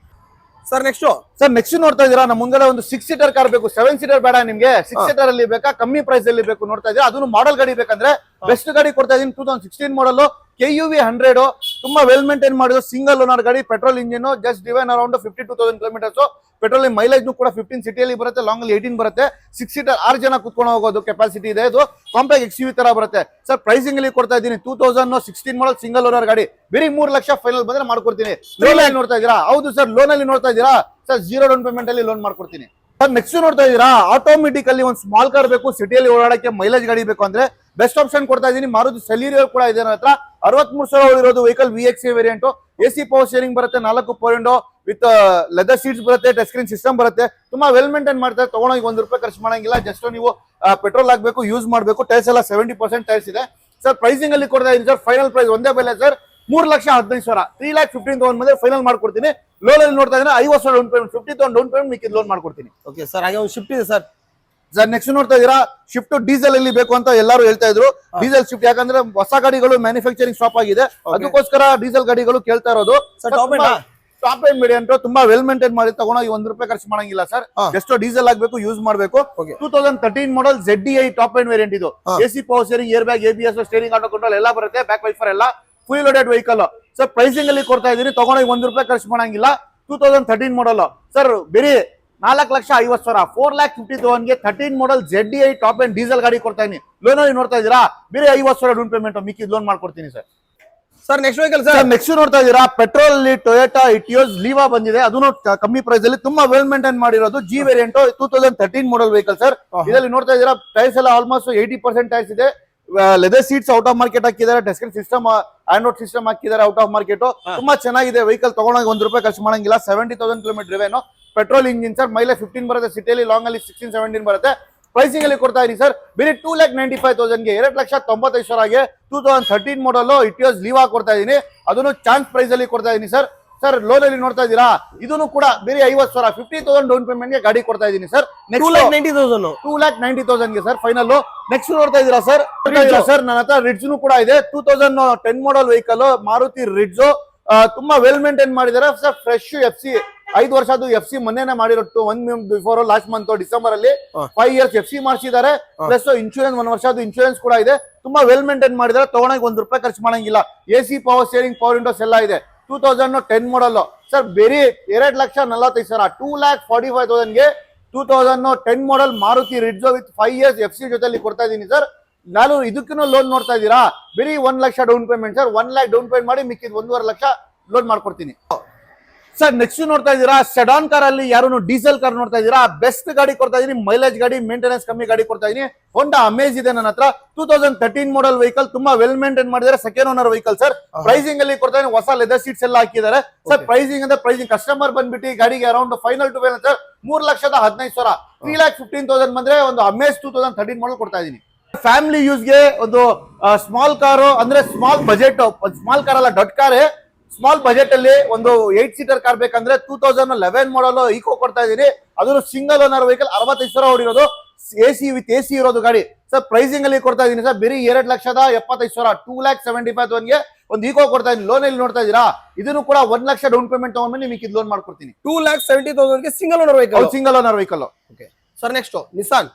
ಸರ್ ನೆಕ್ಸ್ಟ್ ನೋಡ್ತಾ ಇದೀರಾ, ನಮ್ಮ ಮುಂದೆ ಒಂದು 6 ಸೀಟರ್ ಕಾರ್ ಬೇಕು, 7 ಸೀಟರ್ ಬೇಡ ನಿಮ್ಗೆ, 6 ಸೀಟರ್ ಅಲ್ಲಿ ಬೇಕಾ, ಕಮ್ಮಿ ಪ್ರೈಸ್ ಅಲ್ಲಿ ಬೇಕು ನೋಡ್ತಾ ಇದೀರಾ. ಅದನ್ನು ಮಾಡಲ್ ಗಾಡಿ ಬೇಕಂದ್ರೆ ಬೆಸ್ಟ್ ಗಾಡಿ ಕೊಡ್ತಾ ಇದೀನಿ. 2016 ಮಾಡಲ್ KUV 100, ತುಂಬಾ ವೆಲ್ ಮೇಂಟೈನ್ ಮಾಡಿದ್ರು, ಸಿಂಗಲ್ ಓನರ್ ಗಾಡಿ, petrol engine, just driven around 52,000 kilometres. Petrol mileage ಕೂಡ 15 ಸಿಟಿಯಲ್ಲಿ ಬರುತ್ತೆ, ಲಾಂಗ್ ಅಲ್ಲಿ 18 ಬರುತ್ತೆ. 6 ಸೀಟರ್ 6 ಜನ ಕುತ್ಕೊಂಡು ಹೋಗೋದು ಕೆಪಾಸಿಟಿ ಇದೆ. ಇದು ಕಾಂಪ್ಯಾಕ್ಟ್ XUV ತರ ಬರುತ್ತೆ ಸರ್. ಪ್ರೈಸಿಂಗ್ ಅಲ್ಲಿ ಕೊಡ್ತಾ ಇದ್ದೀನಿ 2016 ಮಾಡಲ್ ಸಿಂಗಲ್ ಓನರ್ ಗಾಡಿ, ಬರೀ 3 ಲಕ್ಷ ಫೈನಲ್ ಬಂದ್ರೆ ಮಾಡ್ಕೊಡ್ತೀನಿ. ಲೋನ್ ಅಲ್ಲಿ ನೋಡ್ತಾ ಇದೀರಾ? ಹೌದು ಸರ್, ಲೋನ್ ಅಲ್ಲಿ ನೋಡ್ತಾ ಇದೀರಾ ಸರ್, 0 ಡೌನ್ ಪೇಮೆಂಟ್ ಅಲ್ಲಿ ಲೋನ್ ಮಾಡ್ಕೊಡ್ತೀನಿ ಸರ್. ನೆಕ್ಸ್ಟ್ ನೋಡ್ತಾ ಇದೀರಾ, ಆಟೋಮೆಟಿಕ್ ಅಲ್ಲಿ ಒಂದು ಸ್ಮಾಲ್ ಕಾರ್ ಬೇಕು, ಸಿಟಿಯಲ್ಲಿ ಓಡಾಡಕ್ಕೆ ಮೈಲೇಜ್ ಗಾಡಿ ಬೇಕು ಅಂದ್ರೆ ಬೆಸ್ಟ್ ಆಪ್ಷನ್ ಕೊಡ್ತಾ ಇದೀನಿ. ಮಾರುತಿ ಸೆಲೀರಿಯೋ ಕೂಡ ಇದೆ ನನ್ನ ಹತ್ರ, 63,000 ಇರೋದು vehicle, VXi variant, AC power steering ಬರುತ್ತೆ, 4 power window with leather seats ಬರುತ್ತೆ, ಟಚ್ ಸ್ಕ್ರೀನ್ ಸಿಸ್ಟಮ್ ಬರುತ್ತೆ. ತುಂಬಾ ವೆಲ್ ಮೇಂಟೈನ್ ಮಾಡ್ತಾರೆ, ತಗೊಂಡೋಗಿ ₹1 ಖರ್ಚು ಮಾಡಂಗಿಲ್ಲ, ಜಸ್ಟ್ ನೀವು ಪೆಟ್ರೋಲ್ ಹಾಕ್ಬೇಕು, ಯೂಸ್ ಮಾಡಬೇಕು. ಟೈರ್ಸ್ ಎಲ್ಲ 70% ಟೈರ್ಸ್ ಇದೆ ಸರ್. ಪ್ರೈಸಿಂಗ್ ಅಲ್ಲಿ ಕೊಡ್ತಾ ಇದೀನಿ ಸರ್, ಫೈನಲ್ ಪ್ರೈಸ್ ಒಂದೇ ಬೆಲೆ ಸರ್, 3,15,000, 3,15,000 ಬಂದ್ರೆ ಫೈನಲ್ ಮಾಡ್ಕೊಡ್ತೀನಿ. ಲೋನ್ ಅಲ್ಲಿ ನೋಡ್ತಾ ಇದ್ರೆ 50,000 ಡೌನ್ ಪೇಮೆಂಟ್, 50,000 ಡೌನ್ ಪೇಮೆಂಟ್, ಮಿಕ್ಕಿದ್ ಲೋನ್ ಮಾಡ್ಕೊಡ್ತೀನಿ. ಓಕೆ ಸರ್, ಹಾಗೆ ಒಂದು ಶಿಫ್ಟ್ ಇದೆ ಸರ್. ನೆಕ್ಸ್ಟ್ ನೋಡ್ತಾ ಇದೀರಾ, ಶಿಫ್ಟ್ ಡೀಸೆಲ್ ಅಲ್ಲಿ ಬೇಕು ಅಂತ ಎಲ್ಲರೂ ಹೇಳ್ತಾ ಇದ್ರು. ಡೀಸೆಲ್ ಶಿಫ್ಟ್ ಯಾಕಂದ್ರೆ ಹೊಸ ಗಾಡಿಗಳು ಮ್ಯಾನುಫ್ಯಾಕ್ಚರಿಂಗ್ ಸ್ಟಾಪ್ ಆಗಿದೆ, ಅದಕ್ಕೋಸ್ಕರ ಡೀಸೆಲ್ ಗಾಡಿಗಳು ಕೇಳ್ತಾ ಇರೋದು. ಟಾಪ್ ಎಂಡ್ ವೇರಿಯಂಟ್, ತುಂಬಾ ವೆಲ್ ಮೇಂಟೈನ್ ಮಾಡಿ, ತಗೊಂಡೋಗಿ ₹1 ಖರ್ಚು ಮಾಡಂಗಿಲ್ಲ ಸರ್, ಜಸ್ಟ್ ಡೀಸೆಲ್ ಹಾಕ್ಬೇಕು, ಯೂಸ್ ಮಾಡಬೇಕು. 2013 ಮಾಡಲ್ ZDI ಟಾಪ್ ಎಂಡ್ ವೇರಿಯಂಟ್, ಇದು AC power steering, air bag, ABS, steering, auto control ಎಲ್ಲ ಬರುತ್ತೆ, ಬ್ಯಾಕ್ ವೈಫರ್ ಎಲ್ಲ full loaded vehicle sir. Pricing ಅಲ್ಲಿ ಕೊಡ್ತಾ ಇದೀನಿ, ತಗೊಂಡೋಗಿ ₹1 ಖರ್ಚು ಮಾಡಂಗಿಲ್ಲ. 2013 ಮಾಡಲ್ ಸರ್, ಬರೀ 4,50,000, 4,50,000ಗೆ 13 model ZDI top end diesel ಗಾಡಿ ಕೊಡ್ತಾ ಇದೀನಿ. ಲೋನ್ ಅಲ್ಲಿ ನೋಡ್ತಾ ಇದೀರಾ, ಬರೀ 50,000 ಡೌನ್ ಪೇಮೆಂಟ್, ಮಿಕ್ಕಿದ್ ಲೋನ್ ಮಾಡ್ಕೊಡ್ತೀನಿ sir. Next vehicle sir, next ನೋಡ್ತಾ ಇದೀರಾ, ಪೆಟ್ರೋಲ್ ಅಲ್ಲಿ ಟೊಯೋಟಾ ಇಟಿಯೋಸ್ ಲೀವಾ ಬಂದಿದೆ, ಅದನ್ನು ಕಮ್ಮಿ ಪ್ರೈಸ್ ಅಲ್ಲಿ ತುಂಬಾ ವೆಲ್ ಮೇಂಟೈನ್ ಮಾಡಿರೋದು. G variant, 2013 model vehicle sir. ಇದರಲ್ಲಿ ನೋಡ್ತಾ ಇದೀರಾ, ಟೈರ್ಸ್ ಎಲ್ಲ ಆಲ್ಮೋಸ್ಟ್ 80% ಟೈರ್ಸ್ ಇದೆ, leather seats out of market ಹಾಕಿದ್ದಾರೆ, touch screen system, android system ಹಾಕಿದ್ದಾರೆ, ಔಟ್ ಆಫ್ ಮಾರ್ಕೆಟ್. ತುಂಬಾ ಚೆನ್ನಾಗಿದೆ ವೆಹಿಕಲ್, ತಗೊಂಡೋಗಿ ₹1 ಖರ್ಚು ಮಾಡಂಗಿಲ್ಲ. 70,000 kilometre driven, petrol engine sir, mileage 15 ಬರುತ್ತೆ, ಸಿಟಿಯಲ್ಲಿ ಲಾಂಗ್ ಅಲ್ಲಿ 16-17 ಬರುತ್ತೆ. ಪ್ರೈಸಿಂಗ್ ಅಲ್ಲಿ ಕೊಡ್ತಾ ಇದೀನಿ ಸರ್ ಬೇರೆ 2,95,000 ಗೆ 2,95,000 2013 ಮಾಡಲ್ ಇಟಿಯೋಸ್ ಲೀವಾ ಕೊಡ್ತಾ ಇದೀನಿ ಅದನ್ನು ಚಾನ್ಸ್ ಪ್ರೈಸ್ ಅಲ್ಲಿ ಕೊಡ್ತಾ ಇದೀನಿ ಸರ್ ಸರ್ ಲೋನ್ ಅಲ್ಲಿ ನೋಡ್ತಾ ಇದೀರಾ ಇದನ್ನು ಕೂಡ ಬೇರೆ 50,000 50,000 ಡೌನ್ ಪೇಮೆಂಟ್ ಗೆ ಗಾಡಿ ಕೊಡ್ತಾ ಇದೀನಿ ಸರ್ 2,90,000 ಗೆ ಸರ್ ಫೈನಲ್ ನೆಕ್ಸ್ಟ್ ನೋಡ್ತಾ ಇದೀರಾ ಸರ್ ಸರ್ ನನ್ನ ಹತ್ರ ರಿಡ್ಜ್ ಕೂಡ ಇದೆ 2010 ಮಾಡಲ್ ವೆಹಿಕಲ್ ಮಾರುತಿ ರಿಡ್ಜ್ ತುಂಬಾ ವೆಲ್ ಮೇಂಟೈನ್ ಮಾಡಿದ್ದಾರೆ ಸರ್ ಫ್ರೆಶ್ FC 5 ವರ್ಷದ್ದು FC ಮೊನ್ನೆನೆ ಮಾಡಿರೋ 1 month before last month December ಅಲ್ಲಿ 5 years FC ಮಾಡಿಸಿದ್ದಾರೆ ಪ್ಲಸ್ ಇನ್ಶೂರೆನ್ಸ್ 1 ವರ್ಷದ್ದು ಇನ್ಶೂರೆನ್ಸ್ ಕೂಡ ಇದೆ ತುಂಬಾ ವೆಲ್ ಮೇಂಟೈನ್ ಮಾಡಿದ್ದಾರೆ ತಗೊಂಡಾಗ ₹1 ಖರ್ಚು ಮಾಡಂಗಿಲ್ಲ AC power steering power Windows ಎಲ್ಲ ಇದೆ 2010 ಮಾಡಲ್ ಸರ್ ಬೇರೆ 2,45,000 2,45,000 ಗೆ 2010 model Maruti Ritz with 5 years FC ಜೊತೆಲಿ ಕೊಡ್ತಾ ಇದೀನಿ ಸರ್ ನಾನು ಇದಕ್ಕೂ ಲೋನ್ ನೋಡ್ತಾ ಇದ್ದೀರಾ ಬೇರೆ 1 lakh down payment sir 1 lakh down payment ಮಾಡಿ ಮಿಕ್ಕಿದ 1.5 ಲಕ್ಷ ಲೋನ್ ಮಾಡ್ಕೊಡ್ತೀನಿ ಸರ್ ನೆಕ್ಸ್ಟ್ ನೋಡ್ತಾ ಇದ್ದೀರಾ ಸೆಡಾನ್ ಕಾರ್ ಅಲ್ಲಿ ಯಾರು ಡೀಸೆಲ್ ಕಾರ್ ನೋಡ್ತಾ ಇದ್ದೀರಾ ಬೆಸ್ಟ್ ಗಾಡಿ ಕೊಡ್ತಾ ಇದೀನಿ ಮೈಲೇಜ್ ಗಾಡಿ ಮೇಂಟೆನೆನ್ಸ್ ಕಮ್ಮಿ ಗಾಡಿ ಕೊಡ್ತಾ ಇದೀನಿ ಹೋಂಡಾ ಅಮೇಜ್ ಇದೆ ನನ್ನ ಹತ್ರ 2013 ಮಾಡಲ್ ವೆಹಿಕಲ್ ತುಂಬಾ ವೆಲ್ ಮೇಂಟೈನ್ ಮಾಡಿದ್ದಾರೆ second owner vehicle sir pricing ಅಲ್ಲಿ ಕೊಡ್ತಾ ಇದೀನಿ ಹೊಸ ಲೆದರ್ ಸೀಟ್ಸ್ ಎಲ್ಲ ಹಾಕಿದ್ದಾರೆ ಸರ್ ಪ್ರೈಸಿಂಗ್ ಅಂದ್ರೆ ಪ್ರೈಸಿಂಗ್ ಕಸ್ಟಮರ್ ಬಂದ್ಬಿಟ್ಟು ಗಾಡಿಗೆ around final to final sir 3,15,000 3,15,000 ಬಂದ್ರೆ ಒಂದು ಅಮೇಜ್ 2013 ಮಾಡಲ್ ಕೊಡ್ತಾ ಇದೀನಿ ಫ್ಯಾಮಿಲಿ ಯೂಸ್ಗೆ ಒಂದು ಸ್ಮಾಲ್ ಕಾರು ಅಂದ್ರೆ ಸ್ಮಾಲ್ ಬಜೆಟ್ ಸ್ಮಾಲ್ ಕಾರ್ ಅಲ್ಲ ದೊಡ್ಡ ಕಾರೇ ಸ್ಮಾಲ್ ಬಜೆಟ್ ಅಲ್ಲಿ ಒಂದು 8 ಸೀಟರ್ ಕಾರ್ ಬೇಕಂದ್ರೆ 2011 ಮಾಡಲ್ ಈಕೋ ಕೊಡ್ತಾ ಇದೀನಿ ಅದು single owner vehicle 65,000 ಹೊಡಿರೋದು AC with AC ಇರೋದು ಗಾಡಿ ಸರ್ ಪ್ರೈಸಿಂಗ್ ಅಲ್ಲಿ ಕೊಡ್ತಾ ಇದೀನಿ ಸರ್ ಬೇರೆ 2,75,000 2,75,000 ಗೆ ಒಂದು ಈಕೋ ಕೊಡ್ತಾ ಇದೀನಿ ಲೋನ್ ಅಲ್ಲಿ ನೋಡ್ತಾ ಇದೀರಾ ಇದನ್ನು ಕೂಡ 1 ಲಕ್ಷ ಡೌನ್ ಪೇಮೆಂಟ್ ತಗೊಂಡ್ಬಂದು ನಿಮಗೆ ಲೋನ್ ಮಾಡ್ಕೊಡ್ತೀನಿ 2,70,000 ಗೆ single owner vehicle single owner vehicle sir next Nissan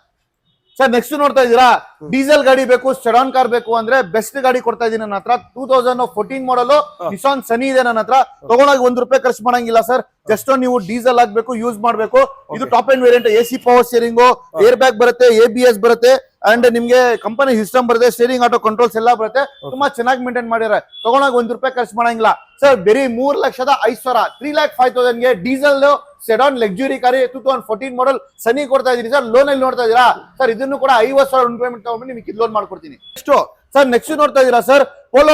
sir next ನೋಡ್ತಾ ಇದೀರಾ ಡೀಸೆಲ್ ಗಾಡಿ ಬೇಕು ಸೆಡಾನ್ ಕಾರ್ ಬೇಕು ಅಂದ್ರೆ ಬೆಸ್ಟ್ ಗಾಡಿ ಕೊಡ್ತಾ ಇದೀನಿ ನನ್ನ ಹತ್ರ 2014 ಮಾಡಲ್ ನಿಸಾನ್ ಸನಿ ಇದೆ ನನ್ನ ಹತ್ರ ತಗೊಂಡಾಗ ₹1 ಖರ್ಚು ಮಾಡಂಗಿಲ್ಲ ಸರ್ ಜಸ್ಟ್ ನೀವು ಡೀಸೆಲ್ ಆಗ್ಬೇಕು ಯೂಸ್ ಮಾಡ್ಬೇಕು ಇದು top end variant AC power steering air bag ಬರುತ್ತೆ ABS ಬರುತ್ತೆ ಅಂಡ್ ನಿಮ್ಗೆ ಕಂಪನಿ ಸಿಸ್ಟಮ್ ಬರುತ್ತೆ ಸ್ಟೇರಿಂಗ್ ಆಟೋ ಕಂಟ್ರೋಲ್ಸ್ ಎಲ್ಲ ಬರುತ್ತೆ ತುಂಬಾ ಚೆನ್ನಾಗಿ ಮೇಂಟೈನ್ ಮಾಡಿದ್ದಾರೆ ತಗೊಂಡಾಗ ₹1 ಖರ್ಚು ಮಾಡಂಗಿಲ್ಲ ಸರ್ ಬೇರೆ 3,05,000 3,05,000 ಗೆ ಡೀಸೆಲ್ ಸೆಡಾನ್ ಲಕ್ಸುರಿ ಕಾರಿ 2014 ಮಾಡಲ್ ಸನಿ ಕೊಡ್ತಾ ಇದೀನಿ ಸರ್ ಲೋನ್ ಅಲ್ಲಿ ನೋಡ್ತಾ ಇದೀರಾ ಸರ್ ಇದನ್ನು ಕೂಡ 50,000 ಪೇಮೆಂಟ್ ತಗೊಂಡು ನಿಮಗೆ ಲೋನ್ ಮಾಡ್ಕೊಡ್ತೀನಿ ಎಷ್ಟು ಸರ್ ನೆಕ್ಸ್ಟ್ ನೋಡ್ತಾ ಇದೀರಾ ಸರ್ ಪೋಲೋ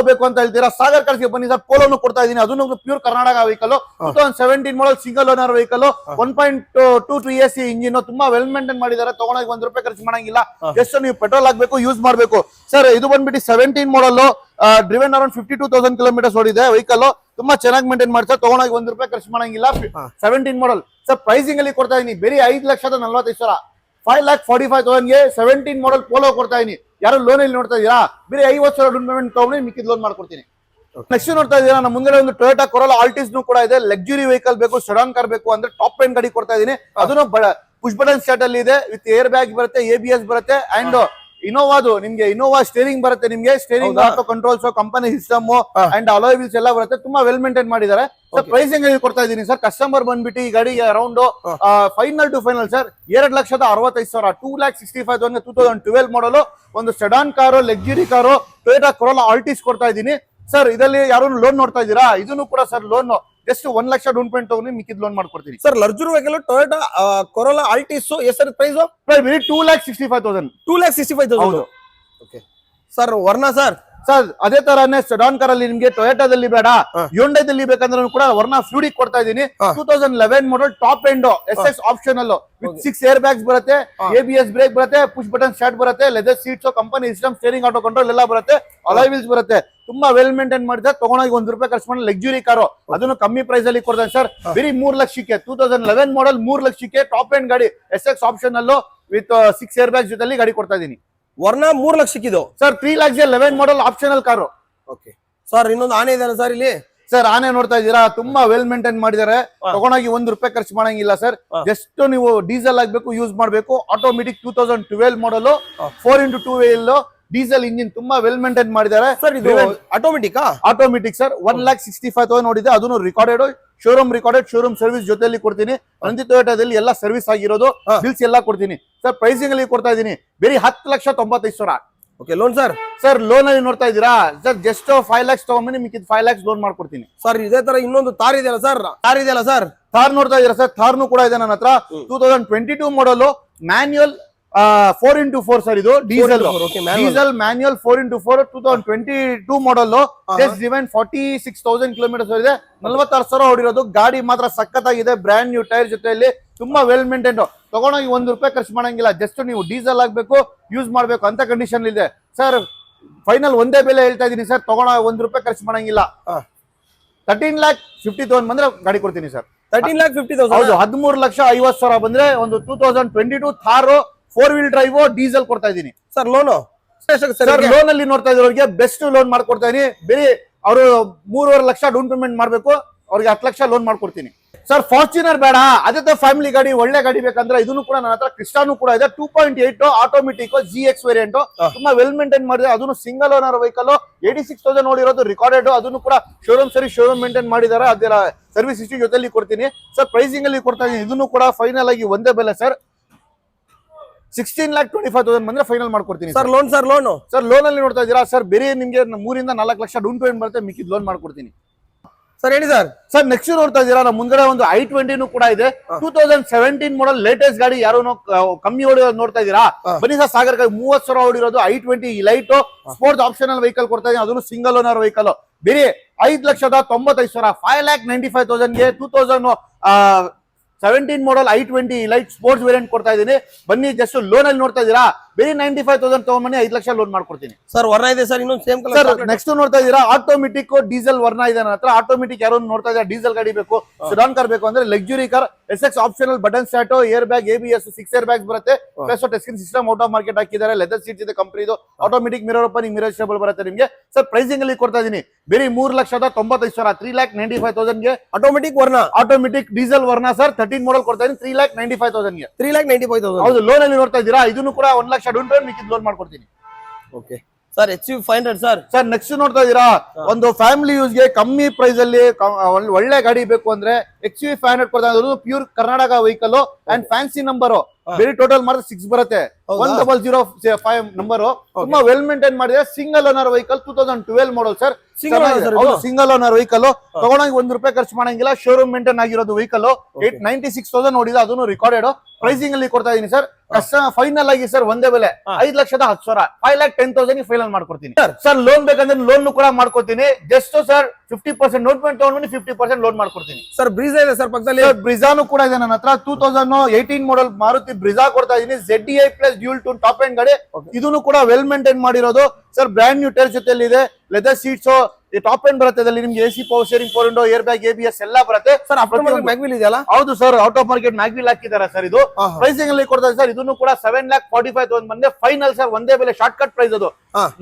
ಬೇಕು ಅಂತ ಹೇಳ್ತೀರಾ ಸಾಗರ್ ಕಾರ್ಸ್ಗೆ ಬನ್ನಿ ಸರ್ ಪೋಲೋನು ಕೊಡ್ತಾ ಇದೀನಿ ಅದನ್ನು ಪ್ಯೂರ್ ಕರ್ನಾಟಕ ವೆಹಿಕಲ್ 2017 ಮಾಡಲ್ single owner vehicle 1.22 AC engine ತುಂಬಾ ವೆಲ್ ಮೇಂಟೈನ್ ಮಾಡಿದ್ದಾರೆ ತಗೊಂಡಾಗ ₹1 ಖರ್ಚು ಮಾಡಂಗಿಲ್ಲ ಜಸ್ಟ್ ನೀವು ಪೆಟ್ರೋಲ್ ಹಾಕ್ಬೇಕು ಯೂಸ್ ಮಾಡ್ಬೇಕು ಸರ್ ಇದು ಬಂದ್ಬಿಟ್ಟು 17 ಮಾಡಲ್ ಡ್ರಿವೆನ್ ಅರೌಂಡ್ 52,000 ಕಿಲೋಮೀಟರ್ಸ್ ಓಡಿದೆ ವೆಹಿಕಲ್ ತುಂಬಾ ಚೆನ್ನಾಗಿ ಮೇಂಟೈನ್ ಮಾಡ್ತಾರೆ ತಗೊಂಡಾಗ ₹1 ಖರ್ಚು ಮಾಡಂಗಿಲ್ಲ 17 ಮಾಡಲ್ ಸರ್ ಪ್ರೈಸಿಂಗ್ ಅಲ್ಲಿ ಕೊಡ್ತಾ ಇದೀನಿ ಬೇರೆ 5,45,000 5,45,000 ಗೆ 17 ಮಾಡಲ್ ಪೋಲೋ ಕೊಡ್ತಾ ಇದೀನಿ ಯಾರು ಲೋನ್ ಅಲ್ಲಿ ನೋಡ್ತಾ ಇದೀರಾ ಬೇರೆ 50,000 ಡೌನ್ ಪೇಮೆಂಟ್ ತಗೊಂಡು ಮಿಕ್ಕಿದ ಲೋನ್ ಮಾಡ್ಕೊಡ್ತೀನಿ ನೆಕ್ಸ್ಟ್ ನೋಡ್ತಾ ಇದೀರಾ ನಮ್ಮ ಮುಂದೆ ಒಂದು ಟೊಯೋಟಾ ಕೊರೋಲಾ ಆಲ್ಟಿಸ್ ಕೂಡ ಇದೆ ಲಕ್ಸುರಿ ವೆಹಿಕಲ್ ಬೇಕು ಸೆಡಾನ್ ಕಾರ್ ಬೇಕು ಅಂದ್ರೆ ಟಾಪ್ ಎಂಡ್ ಗಾಡಿ ಕೊಡ್ತಾ ಇದೀನಿ ಅದನ್ನು ಪುಷ್ ಬಟನ್ ಸ್ಟಾರ್ಟ್ ಅಲ್ಲಿ ಇದೆ ವಿತ್ ಏರ್ ಬ್ಯಾಗ್ ಬರುತ್ತೆ ABS ಬರುತ್ತೆ ಅಂಡ್ ಇನೋವಾದು ನಿಮ್ಗೆ ಇನೋವಾ ಸ್ಟೇರಿಂಗ್ ಬರುತ್ತೆ ನಿಮ್ಗೆ steering auto controls company system and alloy wheels ಎಲ್ಲ ಬರುತ್ತೆ ತುಂಬಾ ವೆಲ್ ಮೇಂಟೈನ್ ಮಾಡಿದ್ದಾರೆ ಸರ್ ಪ್ರೈಸಿಂಗ್ ಕೊಡ್ತಾ ಇದೀನಿ ಸರ್ ಕಸ್ಟಮರ್ ಬಂದ್ಬಿಟ್ಟು ಈ ಗಾಡಿಗೆ around final to final sir 2,65,000 2,65,000 2012 model ಒಂದು sedan car luxury car Toyota Corolla Altis ಕೊಡ್ತಾ ಇದೀನಿ ಸರ್ ಇದರಲ್ಲಿ ಯಾರು ಲೋನ್ ನೋಡ್ತಾ ಇದೀರಾ ಇದನ್ನು ಕೂಡ sir loan just 1 lakh down payment ತಗೊಂಡು ಮಿಕ್ಕಿದ ಲೋನ್ ಮಾಡ್ಕೊಡ್ತೀನಿ sir luxury vehicle Toyota Corolla Altis ಎಷ್ಟು ಪ್ರೈಸ್ ಬರೀ 2,65,000 2,65,000 okay sir Verna sir sir ಅದೇ ತರಾನೇ ಸೆಡಾನ್ ಕಾರ್ ಅಲ್ಲಿ ನಿಮ್ಗೆ ಟೊಯೋಟಾದಲ್ಲಿ ಬೇಡ ಹ್ಯುಂಡೈದಲ್ಲಿ ಬೇಕಂದ್ರೆ ಕೂಡ ವರ್ನಾ ಫ್ಲೂಡಿಕ್ ಕೊಡ್ತಾ ಇದೀನಿ 2011 model top end SS optional with 6 air bags ಬರುತ್ತೆ ABS ಬ್ರೇಕ್ ಬರುತ್ತೆ ಪುಷ್ ಬಟನ್ ಸ್ಟಾರ್ಟ್ ಬರುತ್ತೆ leather seats company system steering auto control ಎಲ್ಲ ಬರುತ್ತೆ ಅಲಾಯ್ ವೀಲ್ಸ್ ಬರುತ್ತೆ ತುಂಬಾ ವೆಲ್ ಮೇಂಟೈನ್ ಮಾಡಿದ್ರೆ ತಗೊಂಡಾಗ ₹1 ಖರ್ಚು ಮಾಡಿ ಲಕ್ಸುರಿ ಕಾರು ಅದನ್ನು ಕಮ್ಮಿ ಪ್ರೈಸ್ ಅಲ್ಲಿ ಕೊಡ್ತಾನೆ ಸರ್ ಬರೀ 3 ಲಕ್ಷಕ್ಕೆ 2011 ಮಾಡಲ್ 3 ಲಕ್ಷಕ್ಕೆ ಟಾಪ್ ಎಂಡ್ ಗಾಡಿ SS optional with 6 air bags ಜೊತೆಲಿ ಗಾಡಿ ಕೊಡ್ತಾ ಇದೀನಿ ವರ್ನಾ 3 ಲಕ್ಷಕ್ಕಿದು ಸರ್ 3,11 ಮಾಡಲ್ ಆಪ್ಷನಲ್ ಕಾರು ಓಕೆ ಸರ್ ಇನ್ನೊಂದು ಆನೆ ಇದೆ ಸರ್ ಇಲ್ಲಿ ಸರ್ ಆನೆ ನೋಡ್ತಾ ಇದ್ದೀರಾ ತುಂಬಾ ವೆಲ್ ಮೇಂಟೈನ್ ಮಾಡಿದ್ದಾರೆ ತಗೊಂಡಾಗಿ ₹1 ಖರ್ಚು ಮಾಡಂಗಿಲ್ಲ ಸರ್ ಜಸ್ಟ್ ನೀವು ಡೀಸೆಲ್ ಆಗ್ಬೇಕು ಯೂಸ್ ಮಾಡ್ಬೇಕು ಆಟೋಮೆಟಿಕ್ 2012 ಮಾಡಲ್ 4x2 ವೀಲ್ ಡೀಸೆಲ್ ಇಂಜಿನ್ ತುಂಬಾ ವೆಲ್ ಮೇಂಟೈನ್ ಮಾಡಿದ್ದಾರೆ ಸರ್ ಇದು ಆಟೋಮೆಟಿಕ್ ಸರ್ 1,65,000 ನೋಡಿದೆ ಅದನ್ನು ರಿಕಾರ್ಡೆಡ್ ಶೋರೂಮ್ ಸರ್ವಿಸ್ ಜೊತೆಲಿ ಕೊಡ್ತೀನಿ ನಂದಿ ಟೊಯೋಟಾದಲ್ಲಿ ಎಲ್ಲ ಸರ್ವಿಸ್ ಆಗಿರೋದು ಬಿಲ್ಸ್ ಎಲ್ಲ ಕೊಡ್ತೀನಿ ಸರ್ ಪ್ರೈಸಿಂಗ್ ಅಲ್ಲಿ ಕೊಡ್ತಾ ಇದೀನಿ ಬೇರೆ 10,95,000 ಓಕೆ ಲೋನ್ ಸರ್ ಲೋನ್ ಅಲ್ಲಿ ನೋಡ್ತಾ ಇದೀರಾ ಸರ್ ಜಸ್ಟ್ 5 lakhs ತಗೊಂಡ್ಬಂದು ನಿಮಗೆ 5 lakhs ಲೋನ್ ಮಾಡ್ಕೊಡ್ತೀನಿ ಸರ್ ಇದೇ ತರ ಇನ್ನೊಂದು ತಾರ್ ಇದೆಯಲ್ಲ ಸರ್ ಥಾರ್ ನೋಡ್ತಾ ಇದೀರಾ ಸರ್ ಥಾರ್ನು ಕೂಡ ಇದೆ ನನ್ನ ಹತ್ರ 2022 ಮಾಡಲ್ ಮ್ಯಾನ್ಯುಯಲ್ 4x4 ಸರ್ ಇದು diesel manual 4x4 2022 model just driven 46,000 kilometres ಇದೆ 46,000 ಹೊಡಿರೋದು ಗಾಡಿ ಮಾತ್ರ ಸಖತ್ತಾಗಿದೆ ಬ್ರ್ಯಾಂಡ್ ನ್ಯೂ ಟೈರ್ ಜೊತೆಯಲ್ಲಿ ತುಂಬಾ ವೆಲ್ ಮೇಂಟೈನ್, ತಗೊಂಡೋಗಿ 1 ರೂಪಾಯಿ ಖರ್ಚು ಮಾಡಂಗಿಲ್ಲ. ಜಸ್ಟ್ ನೀವು ಡೀಸೆಲ್ ಆಗ್ಬೇಕು, ಯೂಸ್ ಮಾಡ್ಬೇಕು ಅಂತ ಕಂಡೀಷನ್ ಇದೆ ಸರ್. ಫೈನಲ್ ಒಂದೇ ಬೆಲೆ ಹೇಳ್ತಾ ಇದೀನಿ ಸರ್, ತಗೊಂಡ 1 ರೂಪಾಯಿ ಖರ್ಚು ಮಾಡಂಗಿಲ್ಲ. 13,50,000 ಬಂದ್ರೆ ಗಾಡಿ ಕೊಡ್ತೀನಿ ಸರ್. 13,50,000 ಹೌದು, 13,50,000 ಬಂದ್ರೆ ಒಂದು 2022 ಥಾರ್ 4-wheel ಡ್ರೈವ್ ಡೀಸೆಲ್ ಕೊಡ್ತಾ ಇದೀನಿ ಸರ್. ಲೋನು ಸರ್ ಲೋನ್ ಅಲ್ಲಿ ನೋಡ್ತಾ ಇರೋರಿಗೆ ಬೆಸ್ಟ್ ಲೋನ್ ಮಾಡ್ಕೊಡ್ತಾ ಇದೀನಿ. ಬೇರೆ ಅವರು 3.5 ಲಕ್ಷ ಡೌನ್ ಪೇಮೆಂಟ್ ಮಾಡ್ಬೇಕು, ಅವ್ರಿಗೆ 10 ಲಕ್ಷ ಲೋನ್ ಮಾಡ್ಕೊಡ್ತೀನಿ ಸರ್. ಫಾರ್ಚುನರ್ ಬೇಡ, ಅದೇ ಫ್ಯಾಮಿಲಿ ಗಾಡಿ, ಒಳ್ಳೆ ಗಾಡಿ ಬೇಕಂದ್ರೆ ಇದನ್ನು ಕೂಡ ನನ್ನ ಹತ್ರ ಕ್ರಿಸ್ಟಾನು ಕೂಡ ಇದೆ. 2.8 ಆಟೋಮೆಟಿಕ್ GX ವೇರಿಯಂಟ್, ತುಂಬಾ ವೆಲ್ ಮೇಂಟೈನ್ ಮಾಡಿದೆ. ಅದನ್ನು ಸಿಂಗಲ್ ಓನರ್ ವೆಹಿಕಲ್, 86,000 ನೋಡಿರೋದು ರಿಕಾರ್ಡೆಡ್. ಅದನ್ನು ಕೂಡ ಶೋರೂಮ್ ಮೇಂಟೈನ್ ಮಾಡಿದ್ದಾರೆ. ಅದರ ಸರ್ವಿಸ್ ಹಿಸ್ಟ್ರಿ ಜೊತೆಲಿ ಕೊಡ್ತೀನಿ ಸರ್. ಪ್ರೈಸಿಂಗ್ ಅಲ್ಲಿ ಕೊಡ್ತಾ ಇದೀನಿ. ಇದನ್ನು ಕೂಡ ಫೈನಲ್ ಆಗಿ ಒಂದೇ ಬೆಲೆ ಸರ್. 16,25,000 ಬಂದ್ರೆ ಫೈನಲ್ ಮಾಡ್ಕೊಡ್ತೀನಿ sir. Loan sir, loan sir loan ಅಲ್ಲಿ ನೋಡ್ತಾ ಇದ್ದೀರಾ ಸರ್, ಬೇರೆ ನಿಮ್ಗೆ 3-4 ಲಕ್ಷ ಡೌನ್ ಪೇಮೆಂಟ್ ಬರುತ್ತೆ, ಮಿಕ್ಕಿದ್ ಲೋನ್ ಮಾಡ್ಕೊಡ್ತೀನಿ ಸರ್. ಹೇಳಿ ಸರ್. ಸರ್ ನೆಕ್ಸ್ಟ್ ನೋಡ್ತಾ ಇದ್ದೀರಾ, ನಮ್ಮ ಮುಂದೆ ಒಂದು i20 ಕೂಡ ಇದೆ. 2017 ಮಾಡಲ್ ಲೇಟೆಸ್ಟ್ ಗಾಡಿ. ಯಾರು ಕಮ್ಮಿ ಓಡಿರೋದು ನೋಡ್ತಾ ಇದ್ದೀರಾ? ಬನ್ನಿ sir, Sagar 30,000 ಓಡಿರೋದು i20 light sports optional vehicle ಕೊಡ್ತಾ ಇದೀನಿ. ಅದನ್ನು ಸಿಂಗಲ್ ಓನರ್ ವೆಹಿಕಲ್. ಬೇರೆ 5,95,000, 5,95,000ಗೆ 2017 ಮಾಡಲ್ i20 ಲೈಟ್ ಸ್ಪೋರ್ಟ್ಸ್ ವೇರಿಯಂಟ್ ಕೊಡ್ತಾ ಇದೀನಿ. ಬನ್ನಿ, ಜಸ್ಟ್ ಲೋನ್ ಅಲ್ಲಿ ನೋಡ್ತಾ ಇದೀರಾ, ಬೇರೆ 95,000 ತಗೊಂಡ್ಬನ್ನಿ, 5 ಲಕ್ಷ ಲೋನ್ ಮಾಡ್ಕೊಡ್ತೀನಿ ಸರ್. ವರ್ಣ ಇದೆ ಸರ್, ಇನ್ನೊಂದು ಸೇಮ್ ಕಲರ್. ನೆಕ್ಸ್ಟ್ ನೋಡ್ತಾ ಇದೀರಾ, ಆಟೋಮೆಟಿಕ್ ಡೀಸೆಲ್ ವರ್ಣ ಇದೆ ನನ್ನ ಹತ್ರ. ಆಟೋಮೆಟಿಕ್ ಯಾರು ನೋಡ್ತಾ ಇದ್ದೀರಾ, ಡೀಸೆಲ್ ಗಾಡಿ ಬೇಕು, ಸೆಡಾನ್ ಕಾರ್ ಬೇಕು ಅಂದ್ರೆ luxury car, SX optional, button start, air bag, ABS, 6 air bags ಬರುತ್ತೆ. Plus testing system out of market ಹಾಕಿದ್ದಾರೆ. ಲೆದರ್ ಸೀಟ್ಸ್ ಇದೆ ಕಂಪನಿದು. Automatic mirror opening, mirror stable ಬರುತ್ತೆ ನಿಮಗೆ ಸರ್. ಪ್ರೈಸಿಂಗ್ ಅಲ್ಲಿ ಕೊಡ್ತಾ ಇದೀನಿ ಬೇರೆ 3,95,000, 3,95,000ಗೆ ಆಟೋಮೆಟಿಕ್ ವರ್ಣ, ಆಟೋಮೆಟಿಕ್ ಡೀಸೆಲ್ ವರ್ಣ ಸರ್. 13 ಮಾಡಲ್ ಕೊಡ್ತಾ ಇದೀನಿ 3,95,000ಗೆ. 3,95,000 ಹೌದು, ಲೋನ್ ಅಲ್ಲಿ ನೋಡ್ತಾ ಇದ್ದೀರಾ. ಇದನ್ನು ಕೂಡ 1 ಲಕ್ಷ ಡೌನ್ ಪೇಮೆಂಟ್, ಮಿಕ್ಕಿದ್ ಲೋನ್ ಮಾಡ್ಕೊಡ್ತೀನಿ. Okay sir. XUV 500 sir. Sir next ನೋಡ್ತಾ ಇದೀರಾ, ಒಂದು ಫ್ಯಾಮಿಲಿ ಯೂಸ್ಗೆ ಕಮ್ಮಿ ಪ್ರೈಸ್ ಅಲ್ಲಿ ಒಳ್ಳೆ ಗಾಡಿ ಬೇಕು ಅಂದ್ರೆ XUV 500 ಕೊಡ್ತಾ ಇರೋದು. Pure Karnataka vehicle and fancy number. ಬೇರೆ ಟೋಟಲ್ ಮಾಡಿದ್ರೆ 6 ಬರುತ್ತೆ. 1005 ನಂಬರ್. ತುಂಬಾ ವೆಲ್ ಮೇಂಟೈನ್ ಮಾಡಿದೆ. Single owner vehicle, 2012 model sir. Single owner vehicle. ತಗೊಂಡೋಗಿ 1 ರೂಪಾಯಿ ಖರ್ಚು ಮಾಡಂಗಿಲ್ಲ. ಶೋರೂಮ್ ಮೇಂಟೈನ್ ಆಗಿರೋದು ವೆಹಿಕಲ್. 96,000 ನೋಡಿದ, ಅದನ್ನು ರೆಕಾರ್ಡೆಡ್. ಪ್ರೈಸಿಂಗ್ ಅಲ್ಲಿ ಕೊಡ್ತಾ ಇದೀನಿ ಸರ್. ಫೈನಲ್ ಆಗಿ ಸರ್ ಒಂದೇ ಬೆಲೆ 5,10,000, 5,10,000 ಫೈನಲ್ ಮಾಡ್ಕೊಡ್ತೀನಿ ಸರ್. ಲೋನ್ ಬೇಕಂದ್ರೆ ಲೋನ್ ಕೂಡ ಮಾಡ್ಕೊಡ್ತೀನಿ. ಜಸ್ಟ್ ಸರ್ 50% ನೋಟ್ ಪೇಮೆಂಟ್ ತಗೊಂಡ್ಬನ್ನಿ, 50% ಲೋನ್ ಮಾಡ್ಕೊಡ್ತೀನಿ ಸರ್. ಬ್ರೀಜಾ ಇದೆ ಸರ್ ಪಕ್ಕದಲ್ಲಿ. ಬ್ರಿಜಾನು ಕೂಡ ಇದೆ ನನ್ನ ಹತ್ರ. 2018 ಮಾಡಲ್ ಮಾರುತಿ ಬ್ರಿಜಾ ಕೊಡ್ತಾ ಇದೀನಿ. ZDI plus dual tune top end ಗಾಡಿ. ಇದನ್ನು ಕೂಡ ವೆಲ್ ಮೇಂಟೈನ್ ಮಾಡಿರೋದು ಸರ್. ಬ್ರ್ಯಾಂಡ್ ನ್ಯೂ ಟೈರ್ ಜೊತೆಲಿ ಇದೆ. ಲೆದರ್ ಸೀಟ್ಸ್ ಟಾಪ್ ಎಂಡ್ ಬರುತ್ತೆ. ಅದರಲ್ಲಿ ನಿಮ್ಗೆ AC power steering, 4 window, air bag, ABS ಎಲ್ಲ ಬರುತ್ತೆ ಸರ್. ಮ್ಯಾಗ್ವಿಲ್ ಇದೆಯಲ್ಲ? ಹೌದು sir, out of market mag wheel ಹಾಕಿದ್ದಾರೆ ಸರ್. ಇದು ಪ್ರೈಸಿಂಗ್ ಅಲ್ಲಿ ಕೊಡ್ತಾ ಸರ್. ಇದನ್ನು ಕೂಡ 7,45,000 ಬಂದೆ ಫೈನಲ್ ಸರ್. ಒಂದೇ ಬೆಲೆ, ಶಾರ್ಟ್ ಕಟ್ ಪ್ರೈಸ್ ಅದು,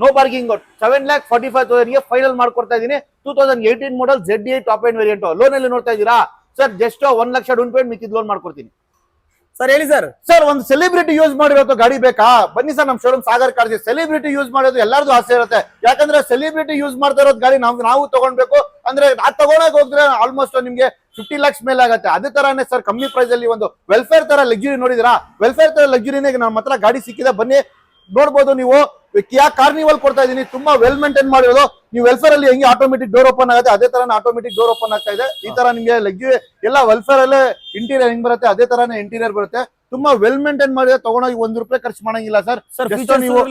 ನೋ ಬಾರ್ಗಿಂಗ್. 7,45,000ಗೆ ಫೈನಲ್ ಮಾಡ್ಕೊಡ್ತಾ ಇದೀನಿ. 2018 model ZDI top end variant. Loan ಅಲ್ಲಿ ನೋಡ್ತಾ ಇದೀರಾ sir. Just 1 lakh down payment, ಮಿಕ್ಕಿದ್ ಲೋನ್ ಮಾಡ್ಕೊಡ್ತೀನಿ ಸರ್. ಹೇಳಿ ಸರ್. ಸರ್ ಒಂದು ಸೆಲೆಬ್ರಿಟಿ ಯೂಸ್ ಮಾಡಿರೋ ಗಾಡಿ ಬೇಕಾ? ಬನ್ನಿ ಸರ್, ನಮ್ಮ showroom Sagar cars. Celebrity use ಮಾಡೋದು ಎಲ್ಲಾರ್ದು ಆಸೆ ಇರುತ್ತೆ. ಯಾಕಂದ್ರೆ ಸೆಲೆಬ್ರಿಟಿ ಯೂಸ್ ಮಾಡ್ತಾ ಇರೋದು ಗಾಡಿ ನಾವು ತಗೊಂಡ್ಬೇಕು ಅಂದ್ರೆ ಅದ್ ತಗೊಳಕ್ ಹೋದ್ರೆ ಆಲ್ಮೋಸ್ಟ್ ನಿಮ್ಗೆ 50 ಲಕ್ಷ ಮೇಲೆ ಆಗುತ್ತೆ. ಅದೇ ತರಾನೇ ಸರ್, ಕಮ್ಮಿ ಪ್ರೈಸ್ ಅಲ್ಲಿ ಒಂದು ವೆಲ್ಫೇರ್ ತರ ಲಕ್ಸುರಿ ನೋಡಿದಿರಾ? ವೆಲ್ಫೇರ್ ತರ ಲಕ್ಸುರಿನೇ ನಮ್ಮ ಹತ್ರ ಗಾಡಿ ಸಿಕ್ಕಿದೆ. ಬನ್ನಿ ನೋಡ್ಬೋದು ನೀವು. ಕಿಯಾ ಕಾರ್ನಿವಲ್ ಕೊಡ್ತಾ ಇದೀನಿ. ತುಂಬಾ ವೆಲ್ ಮೇಂಟೈನ್ ಮಾಡಿರೋದು. ನೀವು ವೆಲ್ಫೇರ್ ಅಲ್ಲಿ ಹೆಂಗೆ ಆಟೋಮೆಟಿಕ್ ಡೋರ್ ಓಪನ್ ಆಗುತ್ತೆ, ಅದೇ ತರ ಆಟೋಮೆಟಿಕ್ ಡೋರ್ ಓಪನ್ ಆಗ್ತಾ ಇದೆ. ಈ ತರ ನಿಮ್ಗೆ ಲಗ್ಸುರಿ ಎಲ್ಲ ವೆಲ್ಫೇರ್ ಅಲ್ಲೇ ಇಂಟೀರಿಯರ್ ಹೆಂಗ್ ಬರುತ್ತೆ ಅದೇ ತರಾನೇ ಇಂಟೀರಿಯರ್ ಬರುತ್ತೆ. ತುಂಬಾ ವೆಲ್ ಮೇಂಟೈನ್ ಮಾಡಿದ್ರೆ ತಗೊಂಡೋಗಿ 1 ರೂಪಾಯಿ ಖರ್ಚು ಮಾಡಂಗಿಲ್ಲ ಸರ್. ನೀವು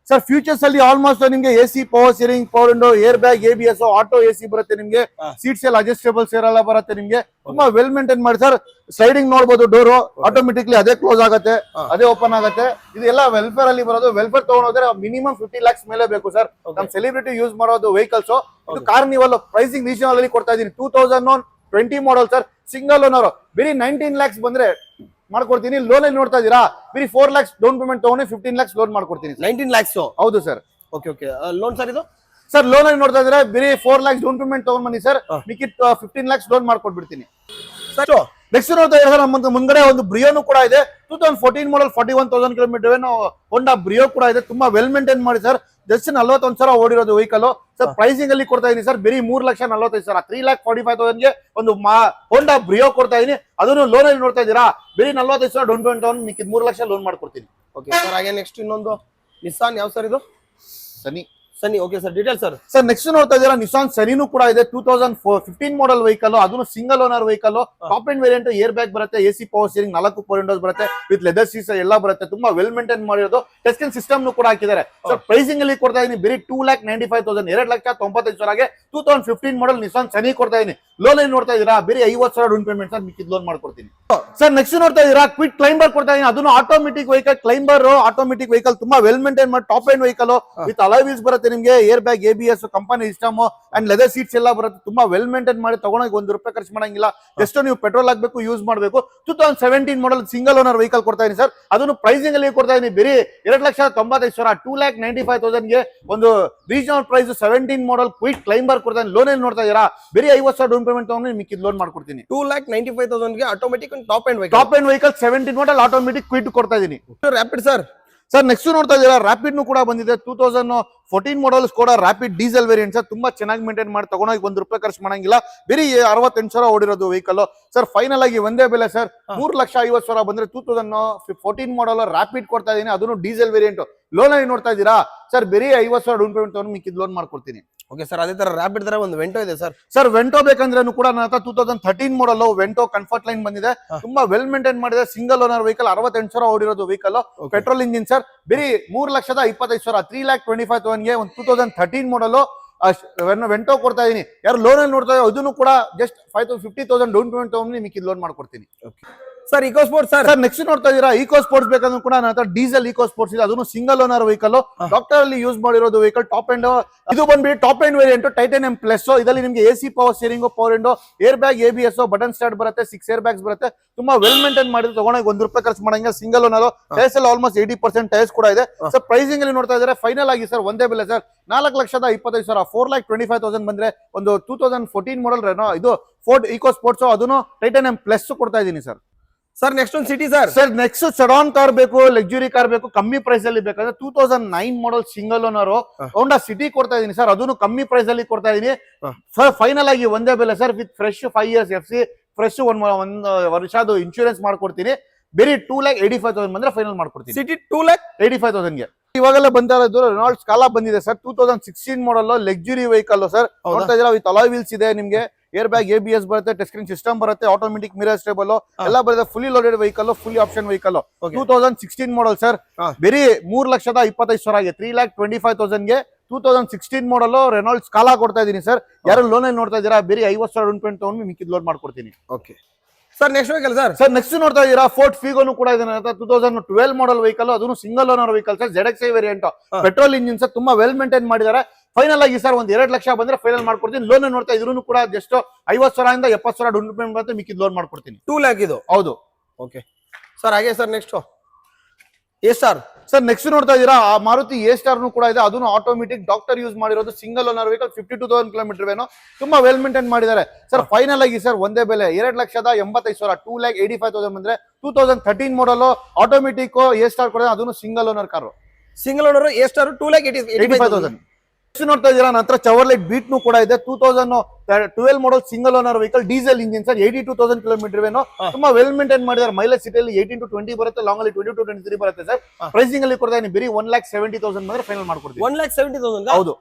ಸರ್ ಫ್ಯೂಚರ್ಸ್ ಅಲ್ಲಿ ಆಲ್ಮೋಸ್ಟ್ ನಿಮ್ಗೆ AC power steering, 4 window, air bag, ABS, auto AC ಬರುತ್ತೆ ನಿಮ್ಗೆ. ಸೀಟ್ಸ್ ಎಲ್ಲ ಅಡ್ಜಸ್ಟೇಬಲ್ಸ್ ಎಲ್ಲ ಬರುತ್ತೆ ನಿಮ್ಗೆ. ತುಂಬಾ ವೆಲ್ ಮೇಂಟೈನ್ ಮಾಡಿ ಸರ್. ಸ್ಲೈಡಿಂಗ್ ನೋಡಬಹುದು, ಡೋರ್ ಆಟೋಮೆಟಿಕ್ಲಿ ಅದೇ ಕ್ಲೋಸ್ ಆಗುತ್ತೆ, ಅದೇ ಓಪನ್ ಆಗುತ್ತೆ. ಇದೆಲ್ಲ ವೆಲ್ಫೇರ್ ಅಲ್ಲಿ ಬರೋದು. ವೆಲ್ಫೇರ್ ತಗೊಂಡೋದ್ರೆ ಮಿನಿಮಮ್ 50 lakhs ಮೇಲೆ ಬೇಕು ಸರ್. ನಮ್ ಸೆಲೆಬ್ರಿಟಿ ಯೂಸ್ ಮಾಡೋದು ವೆಹಿಕಲ್ಸ್. ಇದು ಕಾರ್ನಿವಲ್. ಪ್ರೈಸಿಂಗ್ ರೀಸನಬಲ್ ಅಲ್ಲಿ ಕೊಡ್ತಾ ಇದೀನಿ. 2020 ಮಾಡಲ್ ಸರ್. Single owner. ಬರೀ 19 lakhs ಬಂದ್ರೆ ಮಾಡ್ಕೊಡ್ತೀನಿ. ಲೋನ್ ಅಲ್ಲಿ ನೋಡ್ತಾ ಇದೀರಾ, ಬರೀ 4 lakhs ಡೌನ್ ಪೇಮೆಂಟ್ ತಗೊಂಡು 15 lakhs ಲೋನ್ ಮಾಡ್ಕೊಡ್ತೀನಿ. 19 lakhs? ಹೌದು sir. Okay okay. Loan sir ಇದು ಸರ್ ಲೋನ್ ಅಲ್ಲಿ ನೋಡ್ತಾ ಇದ್ರೆ ಬರೀ 4 lakhs ಡೌನ್ ಪೇಮೆಂಟ್ ತಗೊಂಡ್ ಬನ್ನಿ ಸರ್. ಮಿಕ್ಕಿದ್ 15 lakhs ಲೋನ್ ಮಾಡ್ಕೊಟ್ಬಿಡ್ತೀನಿ ಸರ್. ನೆಕ್ಸ್ಟ್ ನೋಡ್ತಾ ಇದ್ರೆ ನಮ್ಮ ಮುಂದ್ಗಡೆ ಒಂದು ಬ್ರಿಯೋನು ಕೂಡ ಇದೆ. 2014 ಮಾಡಲ್, 41,000 ಕಿಲೋಮೀಟರ್ ಹೋಂಡಾ ಬ್ರಿಯೋ ಕೂಡ ಇದೆ. ತುಂಬಾ ವೆಲ್ ಮೇಂಟೈನ್ ಮಾಡಿ ಸರ್. ಜಸ್ಟ್ 41,000 ಓಡಿರೋದು ವೆಹಿಕಲ್ ಸರ್. ಪ್ರೈಸಿಂಗ್ ಅಲ್ಲಿ ಕೊಡ್ತಾ ಇದೀನಿ ಸರ್. ಬರೀ 3,45,000, 3,45,000ಗೆ ಒಂದು ಹೋಂಡಾ ಬ್ರಿಯೋ ಕೊಡ್ತಾ ಇದೀನಿ. ಅದನ್ನು ಲೋನ್ ಅಲ್ಲಿ ನೋಡ್ತಾ ಇದೀರಾ, ಬರೀ 45,000 ಡೌನ್ ಪೇಮೆಂಟ್ ತಗೊಂಡು ಮಿಕ್ಕಿದ್ 3 ಲಕ್ಷ ಲೋನ್ ಮಾಡ್ಕೊಡ್ತೀನಿ. Okay sir. ಹಾಗೆ ನೆಕ್ಸ್ಟ್ ಇನ್ನೊಂದು ನಿಸ್ಸಾನ್, ಯಾವ ಸರ್ ಇದು? ಸನಿ ಸನಿ. Okay sir, detail sir. Sir next ನೋಡ್ತಾ ಇದ್ದೀರಾ ನಿಸಾನ್ ಸನಿನೂ ಕೂಡ ಇದೆ. 2015 ಮಾಡಲ್ ವೆಹಿಕಲ್, ಅದನ್ನು single owner vehicle, top end variant, air bag ಬರುತ್ತೆ, AC power steering, 4 power Windows ಬರುತ್ತೆ, ವಿತ್ ಲೆದರ್ ಸೀಟ್ಸ್ ಎಲ್ಲ ಬರುತ್ತೆ. ತುಂಬಾ ವೆಲ್ ಮೇಂಟೈನ್ ಮಾಡಿರೋದು. ಟಚ್ ಸ್ಕ್ರೀನ್ ಸಿಸ್ಟಮ್ ಕೂಡ ಹಾಕಿದ್ದಾರೆ. ಸರ್ ಪ್ರೈಸಿಂಗ್ ಅಲ್ಲಿ ಕೊಡ್ತಾ ಇದೀನಿ ಬರೀ 2,95,000, 2,95,000 2015 ಮಾಡಲ್ ನಿಸಾನ್ ಸನಿ ಕೊಡ್ತಾ ಇದೀನಿ. ಲೋನ್ ಏನ್ ನೋಡ್ತಾ ಇದೀರಾ ಬರೀ 50,000 ಡೌನ್ ಪೇಮೆಂಟ್ ಸರ್, ಮಿಕ್ಕಿದ್ ಲೋನ್ ಮಾಡ್ಕೊಡ್ತೀನಿ. ಸರ್ ನೆಕ್ಸ್ಟ್ ನೋಡ್ತಾ ಇದೀರಾ ಕ್ವಿಕ್ ಕ್ಲೈಂಬರ್ ಕೊಡ್ತಾ ಇದೀನಿ. ಅದನ್ನು automatic vehicle, climber automatic vehicle, ತುಂಬಾ ವೆಲ್ ಮೇಂಟೈನ್ ಮಾಡಿ top and vehicle, with alloy wheels ಬರುತ್ತೆ ನಿಮಗೆ, air bag, ABS, company system and leather seats ಎಲ್ಲ ಬರುತ್ತೆ. ತುಂಬಾ ವೆಲ್ ಮೇಂಟೈನ್ ಮಾಡಿ ತಗೊಂಡೋಗಿ ₹1 ಖರ್ಚು ಮಾಡಂಗಿಲ್ಲ. ಜಸ್ಟ್ ನೀವು ಪೆಟ್ರೋಲ್ ಹಾಕ್ಬೇಕು, ಯೂಸ್ ಮಾಡಬೇಕು. 2017 ಮಾಡಲ್ ಸಿಂಗಲ್ ಓನರ್ ವೆಹಿಕಲ್ ಕೊಡ್ತಾ ಇದೀನಿ ಸರ್. ಅದನ್ನು ಪ್ರೈಸಿಂಗ್ ಅಲ್ಲಿ ಕೊಡ್ತಾ ಇದೀನಿ ಬರೀ 2,95,000, 2,95,000 ಒಂದು ರೀಜನಲ್ ಪ್ರೈಸ್. 17 ಮಾಡಲ್ ಕ್ವಿಕ್ ಕ್ಲೈಂಬರ್ ಕೊಡ್ತಾ ಇದೀನಿ. ಲೋನ್ ಏನ್ ನೋಡ್ತಾ ಇದೀರಾ ಬರೀ 50,000 ಡೌನ್ ಪೇಮೆಂಟ್ ತಗೊಂಡು ಮಿಕ್ಕಿದ್ ಲೋನ್ ಮಾಡ್ಕೊಡ್ತೀನಿ. 2,95,000 automatic top and top and vehicle 17 model automatic Kwid ಕೊಡ್ತಾ ಇದೀನಿ. Rapid sir. ಸರ್ ನೆಕ್ಸ್ಟ್ ನೋಡ್ತಾ ಇದೀರಾ ರ್ಯಾಪಿಡ್ ಕೂಡ ಬಂದಿದೆ. 2014 ಮಾಡಲ್ಸ್ ಕೂಡ ರ್ಯಾಪಿಡ್ ಡೀಸೆಲ್ ವೇರಿಯಂಟ್ ಸರ್. ತುಂಬಾ ಚೆನ್ನಾಗಿ ಮೇಂಟೈನ್ ಮಾಡಿ ತಗೊಂಡೋಗಿ ₹1 ಖರ್ಚು ಮಾಡಂಗಿಲ್ಲ. ಬರೀ 68,000 ಓಡಿರೋದು ವೆಹಿಕಲ್ ಸರ್. ಫೈನಲ್ ಆಗಿ ಒಂದೇ ಬೆಲೆ ಸರ್, 3,50,000 ಬಂದ್ರೆ 2014 ಮಾಡಲ್ ರ್ಯಾಪಿಡ್ ಕೊಡ್ತಾ ಇದೀನಿ. ಅದನ್ನು ಡೀಸೆಲ್ ವೇರಿಯಂಟ್. ಲೋನ್ ಆಗಿ ನೋಡ್ತಾ ಇದೀರಾ ಸರ್ ಬರೀ 50,000 ಡೌನ್ ಪೇಮೆಂಟ್ ತಗೊಂಡು ಮಿಕ್ಕಿದ್ ಲೋನ್ ಮಾಡ್ಕೊಡ್ತೀನಿ. ಓಕೆ ಸರ್, ಅದೇ ತರ ರ್ಯಾಪಿಡ್ ತರ ಒಂದು ವೆಂಟೋ ಇದೆ ಸರ್. ಸರ್ ವೆಂಟೋ ಬೇಕಂದ್ರೆ ಕೂಡ ನನ್ನ ಹತ್ರ 2013 ಮಾಡಲ್ ವೆಂಟೋ ಕಂಫರ್ಟ್ ಲೈನ್ ಬಂದಿದೆ. ತುಂಬಾ ವೆಲ್ ಮೇಂಟೈನ್ ಮಾಡಿದೆ. ಸಿಂಗಲ್ ಓನರ್ ವೆಹಿಕಲ್, 68,000 ಓಡಿರೋದು ವೆಹಿಕಲ್, ಪೆಟ್ರೋಲ್ ಇಂಜಿನ್ ಸರ್. ಬರೀ 3,25,000, 3,25,000 ಒಂದು 2013 ಮಾಡಲ್ ವೆಂಟೋ ಕೊಡ್ತಾ ಇದೀನಿ. ಯಾರು ಲೋನ್ ಅಲ್ಲಿ ನೋಡ್ತಾ ಇದ್ದಾರೆ ಅದನ್ನು ಕೂಡ ಜಸ್ಟ್ 50,000 ಡೌನ್ ಪೇಮೆಂಟ್ ತಗೊಂಡು ಮಿಕ್ಕಿದ್ ಲೋನ್ ಮಾಡ್ಕೊಡ್ತೀನಿ. Sir Eco Sports sir. Sir next ನೋಡ್ತಾ ಇದೀರಾ ಈಕೋ ಸ್ಪೋರ್ಟ್ಸ್ ಬೇಕಂದ್ರೂ ಕೂಡ ನನ್ನ ಹತ್ರ ಡೀಸೆಲ್ ಈಕೋ ಸ್ಪೋರ್ಟ್ಸ್ ಇದೆ. ಅದನ್ನು ಸಿಂಗಲ್ ಓನರ್ ವೆಹಿಕಲ್, ಡಾಕ್ಟರ್ ಅಲ್ಲಿ ಯೂಸ್ ಮಾಡಿರೋದು ವೆಹಿಕಲ್, ಟಾಪ್ ಅಂಡ್. ಇದು ಬಂದ್ಬಿಟ್ಟು top end variant, titanium plus. ಇದರಲ್ಲಿ ನಿಮಗೆ AC power steering, power window, air bag, ABS, button start ಬರುತ್ತೆ, 6 ಏರ್ ಬ್ಯಾಗ್ಸ್ ಬರುತ್ತೆ. ತುಂಬಾ ವೆಲ್ ಮೇಂಟೈನ್ ಮಾಡಿದ್ರೆ ತಗೊಂಡೋಗಿ ₹1 ಖರ್ಚು ಮಾಡಂಗಿಲ್ಲ. ಸಿಂಗಲ್ ಓನರ್, ಟೈರ್ಸ್ ಎಲ್ಲ ಆಲ್ಮೋಸ್ಟ್ 80% ಟೈರ್ಸ್ ಕೂಡ ಇದೆ ಸರ್. ಪ್ರೈಸಿಂಗ್ ಅಲ್ಲಿ ನೋಡ್ತಾ ಇದ್ದಾರೆ ಫೈನಲ್ ಆಗಿ ಸರ್ ಒಂದೇ ಬೆಲೆ ಸರ್, 4,25,000, 4,25,000 ಬಂದ್ರೆ ಒಂದು 2014 ಮಾಡಲ್ ಇದು ಫೋರ್ಡ್ ಈಕೋ ಸ್ಪೋರ್ಟ್ಸ್, ಅದನ್ನು ಟೈಟಾನಿಯಂ ಪ್ಲಸ್ ಕೊಡ್ತಾ ಇದೀನಿ ಸರ್. ಸರ್ ನೆಕ್ಸ್ಟ್ ಒಂದು City sir. Sir next sedan car ಬೇಕು, ಲಕ್ಸುರಿ ಕಾರ್ ಬೇಕು, ಕಮ್ಮಿ ಪ್ರೈಸ್ ಅಲ್ಲಿ ಬೇಕಂದ್ರೆ 2009 model single owner Honda City ಕೊಡ್ತಾ ಇದೀನಿ ಸರ್. ಅದನ್ನು ಕಮ್ಮಿ ಪ್ರೈಸ್ ಅಲ್ಲಿ ಕೊಡ್ತಾ ಇದೀನಿ ಸರ್. ಫೈನಲ್ ಆಗಿ ಒಂದೇ ಬೆಲೆ sir, with fresh 5 years FC, fresh ಒಂದು ವರ್ಷದ ಇನ್ಶೂರೆನ್ಸ್ ಮಾಡ್ಕೊಡ್ತೀನಿ. ಬರೀ 2,85,000 ಬಂದ್ರೆ ಫೈನಲ್ ಮಾಡ್ಕೊಡ್ತೀನಿ. ಸಿಟಿ 2,85,000 ಇವಾಗೆಲ್ಲ ಬಂತಾ ಇರೋದು ರೆನಾಲ್ಡ್ ಸ್ಕಾಲಾ ಬಂದಿದೆ ಸರ್. 2016 ಮಾಡಲ್ ಲಕ್ಸುರಿ ವೆಹಿಕಲ್ ಸರ್. ನೋಡ್ತಾ ಇದ್ದೀರಾ ವಿತ್ ಅಲಾಯ್ ವೀಲ್ಸ್ ಇದೆ ನಿಮ್ಗೆ, ಏರ್ ಬ್ಯಾಗ್, ABS ಬರುತ್ತೆ, ಟಚ್ ಸ್ಕ್ರೀನ್ ಸಿಸ್ಟಮ್ ಬರುತ್ತೆ, ಆಟೋಮೆಟಿಕ್ ಮಿರರ್ ಸ್ಟೇಬಲ್ ಎಲ್ಲ ಬರುತ್ತೆ. Fully loaded vehicle, fully option vehicle. 2016 model sir. ಬರೀ 3,25,000, 3,25,000 2016 ಮಾಡಲ್ ರೆನಾಲ್ಡ್ ಸ್ಕಾಲಾ ಕೊಡ್ತಾ ಇದೀನಿ ಸರ್. ಯಾರು ಲೋನ್ ಅಲ್ಲಿ ನೋಡ್ತಾ ಇದೀರಾ ಬರೀ 50,000 ಡೌನ್ ಪೇಮೆಂಟ್ ತಗೊಂಡು ಮಿಕ್ಕಿದ್ ಲೋನ್ ಮಾಡ್ಕೊಡ್ತೀನಿ. Okay sir next vehicle sir. Sir next ನೋಡ್ತಾ ಇದೀರಾ ಫೋರ್ಡ್ ಫಿಗೋ ಕೂಡ ಇದೆ. 2012 ಮಾಡಲ್ ವೆಹಿಕಲ್, ಅದನ್ನು single owner vehicle sir. ZXi variant, petrol engine sir. ತುಂಬಾ ವೆಲ್ ಮೇಂಟೈನ್ ಮಾಡಿದ್ದಾರೆ. ಫೈನಲ್ ಆಗಿ ಸರ್ ಒಂದು 2 ಲಕ್ಷ ಬಂದ್ರೆ ಫೈನಲ್ ಮಾಡ್ಕೊಡ್ತೀನಿ. ಲೋನ್ ನೋಡ್ತಾ ಇದ್ರು ಕೂಡ ಜಸ್ಟ್ 50,000 ಇಂದ 70,000 ಡೌನ್ ಪೇಮೆಂಟ್ ಬಂದ್ರೆ ಮಿಕ್ಕಿದ್ ಲೋನ್ ಮಾಡ್ಕೊಡ್ತೀನಿ. 2 lakh ಇದು. ಹೌದು. ಓಕೆ ಸರ್, ಹಾಗೆ sir next A star sir. Next ನೋಡ್ತಾ ಇದೀರಾ ಮಾರುತಿ ಎ ಸ್ಟಾರ್ ಕೂಡ ಇದೆ. ಅದನ್ನು ಆಟೋಮೆಟಿಕ್, ಡಾಕ್ಟರ್ ಯೂಸ್ ಮಾಡಿರೋದು, ಸಿಂಗಲ್ ಓನರ್ ವೆಹಿಕಲ್, 52,000 ಕಿಲೋಮೀಟರ್ ಏನೋ. ತುಂಬಾ ವೆಲ್ ಮೇಂಟೈನ್ ಮಾಡಿದ್ದಾರೆ ಸರ್. ಫೈನಲ್ ಆಗಿ ಸರ್ ಒಂದೇ ಬೆಲೆ 2,85,000, 2,85,000 ಬಂದ್ರೆ 2013 ಮಾಡಲ್ ಆಟೋಮೆಟಿಕ್ ಎ ಸ್ಟಾರ್ ಕೊಡ. ಅದನ್ನು single owner car, single owner A star 2,85,000. ನೋಡ್ತಾ ಇದೀರಾ ನಂತರ ಚವರ್ಲೈಟ್ ಬೀಟ್ ಕೂಡ ಇದೆ. 2012 ಮಾಡಲ್ single owner vehicle, diesel engine sir. 82,000 kilometre ಏನೋ. ತುಂಬಾ ವೆಲ್ ಮೇಂಟೈನ್ ಮಾಡಿದ್ದಾರೆ. ಮೈಲೇಜ್ ಸಿಟಿಯಲ್ಲಿ 18 to 20 ಬರುತ್ತೆ, ಲಾಂಗ್ ಅಲ್ಲಿ 22 to 23 ಬರುತ್ತೆ ಸರ್. ಪ್ರೈಸಿಂಗ್ ಅಲ್ಲಿ ಕೊಡ್ತಾ ಇದೀನಿ ಬರೀ 1,70,000 ಬಂದ್ರೆ ಫೈನಲ್ ಮಾಡ್ಕೊಡ್ತೀನಿ. 1,70,000 ಹೌದು.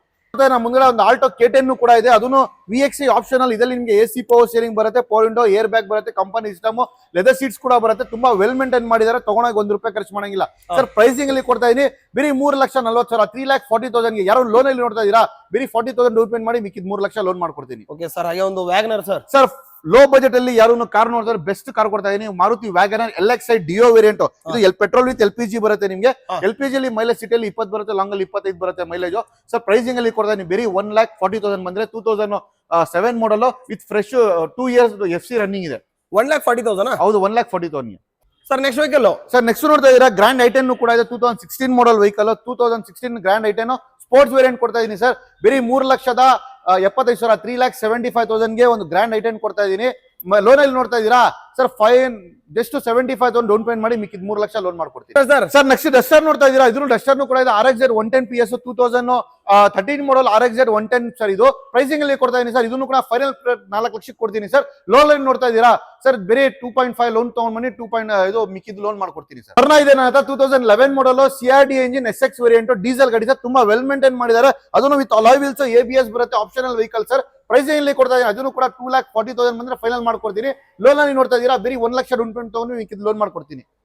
ಮುಂದೆ ಒಂದು ಆಲ್ಟೋ K10 ಕೂಡ ಇದೆ. ಅದನ್ನು VXi ಆಪ್ಷನಲ್. ಇದರಲ್ಲಿ ನಿಮಗೆ AC ಪವರ್ ಸ್ಟೀರಿಂಗ್ ಬರುತ್ತೆ, ಪವರ್ ವಿಂಡೋ, ಏರ್ ಬ್ಯಾಗ್ ಬರುತ್ತೆ, ಕಂಪನಿ ಸಿಸ್ಟಮ್, ಲೆದರ್ ಸೀಟ್ಸ್ ಕೂಡ ಬರುತ್ತೆ. ತುಂಬಾ ವೆಲ್ ಮೇಂಟೈನ್ ಮಾಡಿದ್ದಾರೆ. ತಗೊಂಡೋಗಿ ₹1 ಖರ್ಚು ಮಾಡಂಗಿಲ್ಲ ಸರ್. ಪ್ರೈಸಿಂಗ್ ಅಲ್ಲಿ ಕೊಡ್ತಾ ಇದೀನಿ ಬರೀ 3,40,000, 3,40,000 ಯಾರು ಲೋನ್ ಅಲ್ಲಿ ನೋಡ್ತಾ ಇದೀರಾ ಬರೀ 40,000 ಡೌನ್ ಪೇಮೆಂಟ್ ಮಾಡಿ ಮಿಕ್ಕಿದ್ 3 ಲಕ್ಷ ಲೋನ್ ಮಾಡ್ಕೊಡ್ತೀನಿ. ಓಕೆ ಸರ್, ಹಾಗೆ ಒಂದು WagonR sir. Sir low budget ಅಲ್ಲಿ ಯಾರು ಕಾರ್ ನೋಡಿದ್ರೆ ಬೆಸ್ಟ್ ಕಾರ್ ಕೊಡ್ತಾ ಇದೀನಿ. Maruti WagonR LXi duo variant. ಇದು ಪೆಟ್ರೋಲ್ ವಿತ್ LPG ಬರುತ್ತೆ ನಿಮಗೆ. LPG ಅಲ್ಲಿ ಮೈಲೇಜ್ ಸಿಟಿಯಲ್ಲಿ 20 ಬರುತ್ತೆ, ಲಾಂಗ್ ಅಲ್ಲಿ 25 ಬರುತ್ತೆ ಮೈಲೇಜ್ ಸರ್. ಪ್ರೈಸಿಂಗ್ ಅಲ್ಲಿ ಕೊಡ್ತಾ ಇದೀನಿ ಬರೀ 1,40,000 ಬಂದ್ರೆ 2007 model with fresh 2 years FC running ಇದೆ. 1,40,000. ಹೌದು, 1,40,000 sir next vehicle sir. Next ನೋಡ್ತಾ ಇದೀರಾ ಗ್ರ್ಯಾಂಡ್ ಐಟೆನ್ ಕೂಡ ಇದೆ. 2016 model vehicle, 2016 Grand i ten sports variant ಕೊಡ್ತಾ ಇದೀನಿ ಸರ್. ಬರೀ 3,75,000, 3,75,000 ಒಂದು ಗ್ರ್ಯಾಂಡ್ ಐಟೆನ್ ಕೊಡ್ತಾ ಇದೀನಿ. ಲೋನ್ ಅಲ್ಲಿ ನೋಡ್ತಾ ಇದೀರಾ ಸರ್ ಜಸ್ಟ್ 75,000 ಡೌನ್ ಪೇಮೆಂಟ್ ಮಾಡಿ ಮಿಕ್ಕಿದ 3 ಲಕ್ಷ ಲೋನ್ ಮಾಡ್ಕೊಡ್ತೀವಿ ಸರ್ ಸರ್. ನೆಕ್ಸ್ಟ್ ಡಸ್ಟರ್ ನೋಡ್ತಾ ಇದೀರಾ, ಇದ್ರೂ ಡಸ್ಟರ್ ಕೂಡ ಇದೆ RXZ 110 PS 2013 ಮಾಡಲ್ RXZ 110 ಸರ್. ಇದು ಪ್ರೈಸಿಂಗ್ ಅಲ್ಲಿ ಕೊಡ್ತಾ ಇದೀನಿ ಸರ್. ಇದನ್ನು ಕೂಡ ಫೈನಲ್ 4 ಲಕ್ಷಕ್ಕೆ ಕೊಡ್ತೀನಿ ಸರ್. ಲೋನ್ ಲೈನ್ ನೋಡ್ತಾ ಇದೀರಾ ಸರ್, ಬೇರೆ 2.5 ಲೋನ್ ತಗೊಂಡ್ ಬನ್ನಿ, ಇದು ಮಿಕ್ಕಿದ್ ಲೋನ್ ಮಾಡ್ಕೊಡ್ತೀನಿ ಸರ್. ವರ್ಣ ಇದೆ ನನ್ನ 2011 ಮಾಡಲ್ CRD engine SX variant diesel ಗಾಡಿ ಸರ್. ತುಂಬಾ ವೆಲ್ ಮೇಂಟೈನ್ ಮಾಡಿದ್ದಾರೆ, ಅದನ್ನು ವಿತ್ ಅಲಾಯ್ ವೀಲ್ಸ್ ABS ಬರುತ್ತೆ, ಆಪ್ಷನಲ್ ವೆಹಿಕಲ್ ಸರ್. ಪ್ರೈಸಿಂಗ್ ಅಲ್ಲಿ ಕೊಡ್ತಾ ಇದೀನಿ, ಅದನ್ನು ಕೂಡ 2,40,000 ಬಂದ್ರೆ ಫೈನಲ್ ಮಾಡ್ಕೊಡ್ತೀನಿ. ಲೋನ್ ಅಲ್ಲಿ ನೋಡ್ತಾ ಇದೀರಾ ಬರೀ 1 ಲಕ್ಷ ಡೌನ್ ಪೇಮೆಂಟ್ ತಗೊಂಡು ಮಿಕ್ಕಿದ್ ಲೋನ್ ಮಾಡ್ಕೊಡ್ತೀನಿ.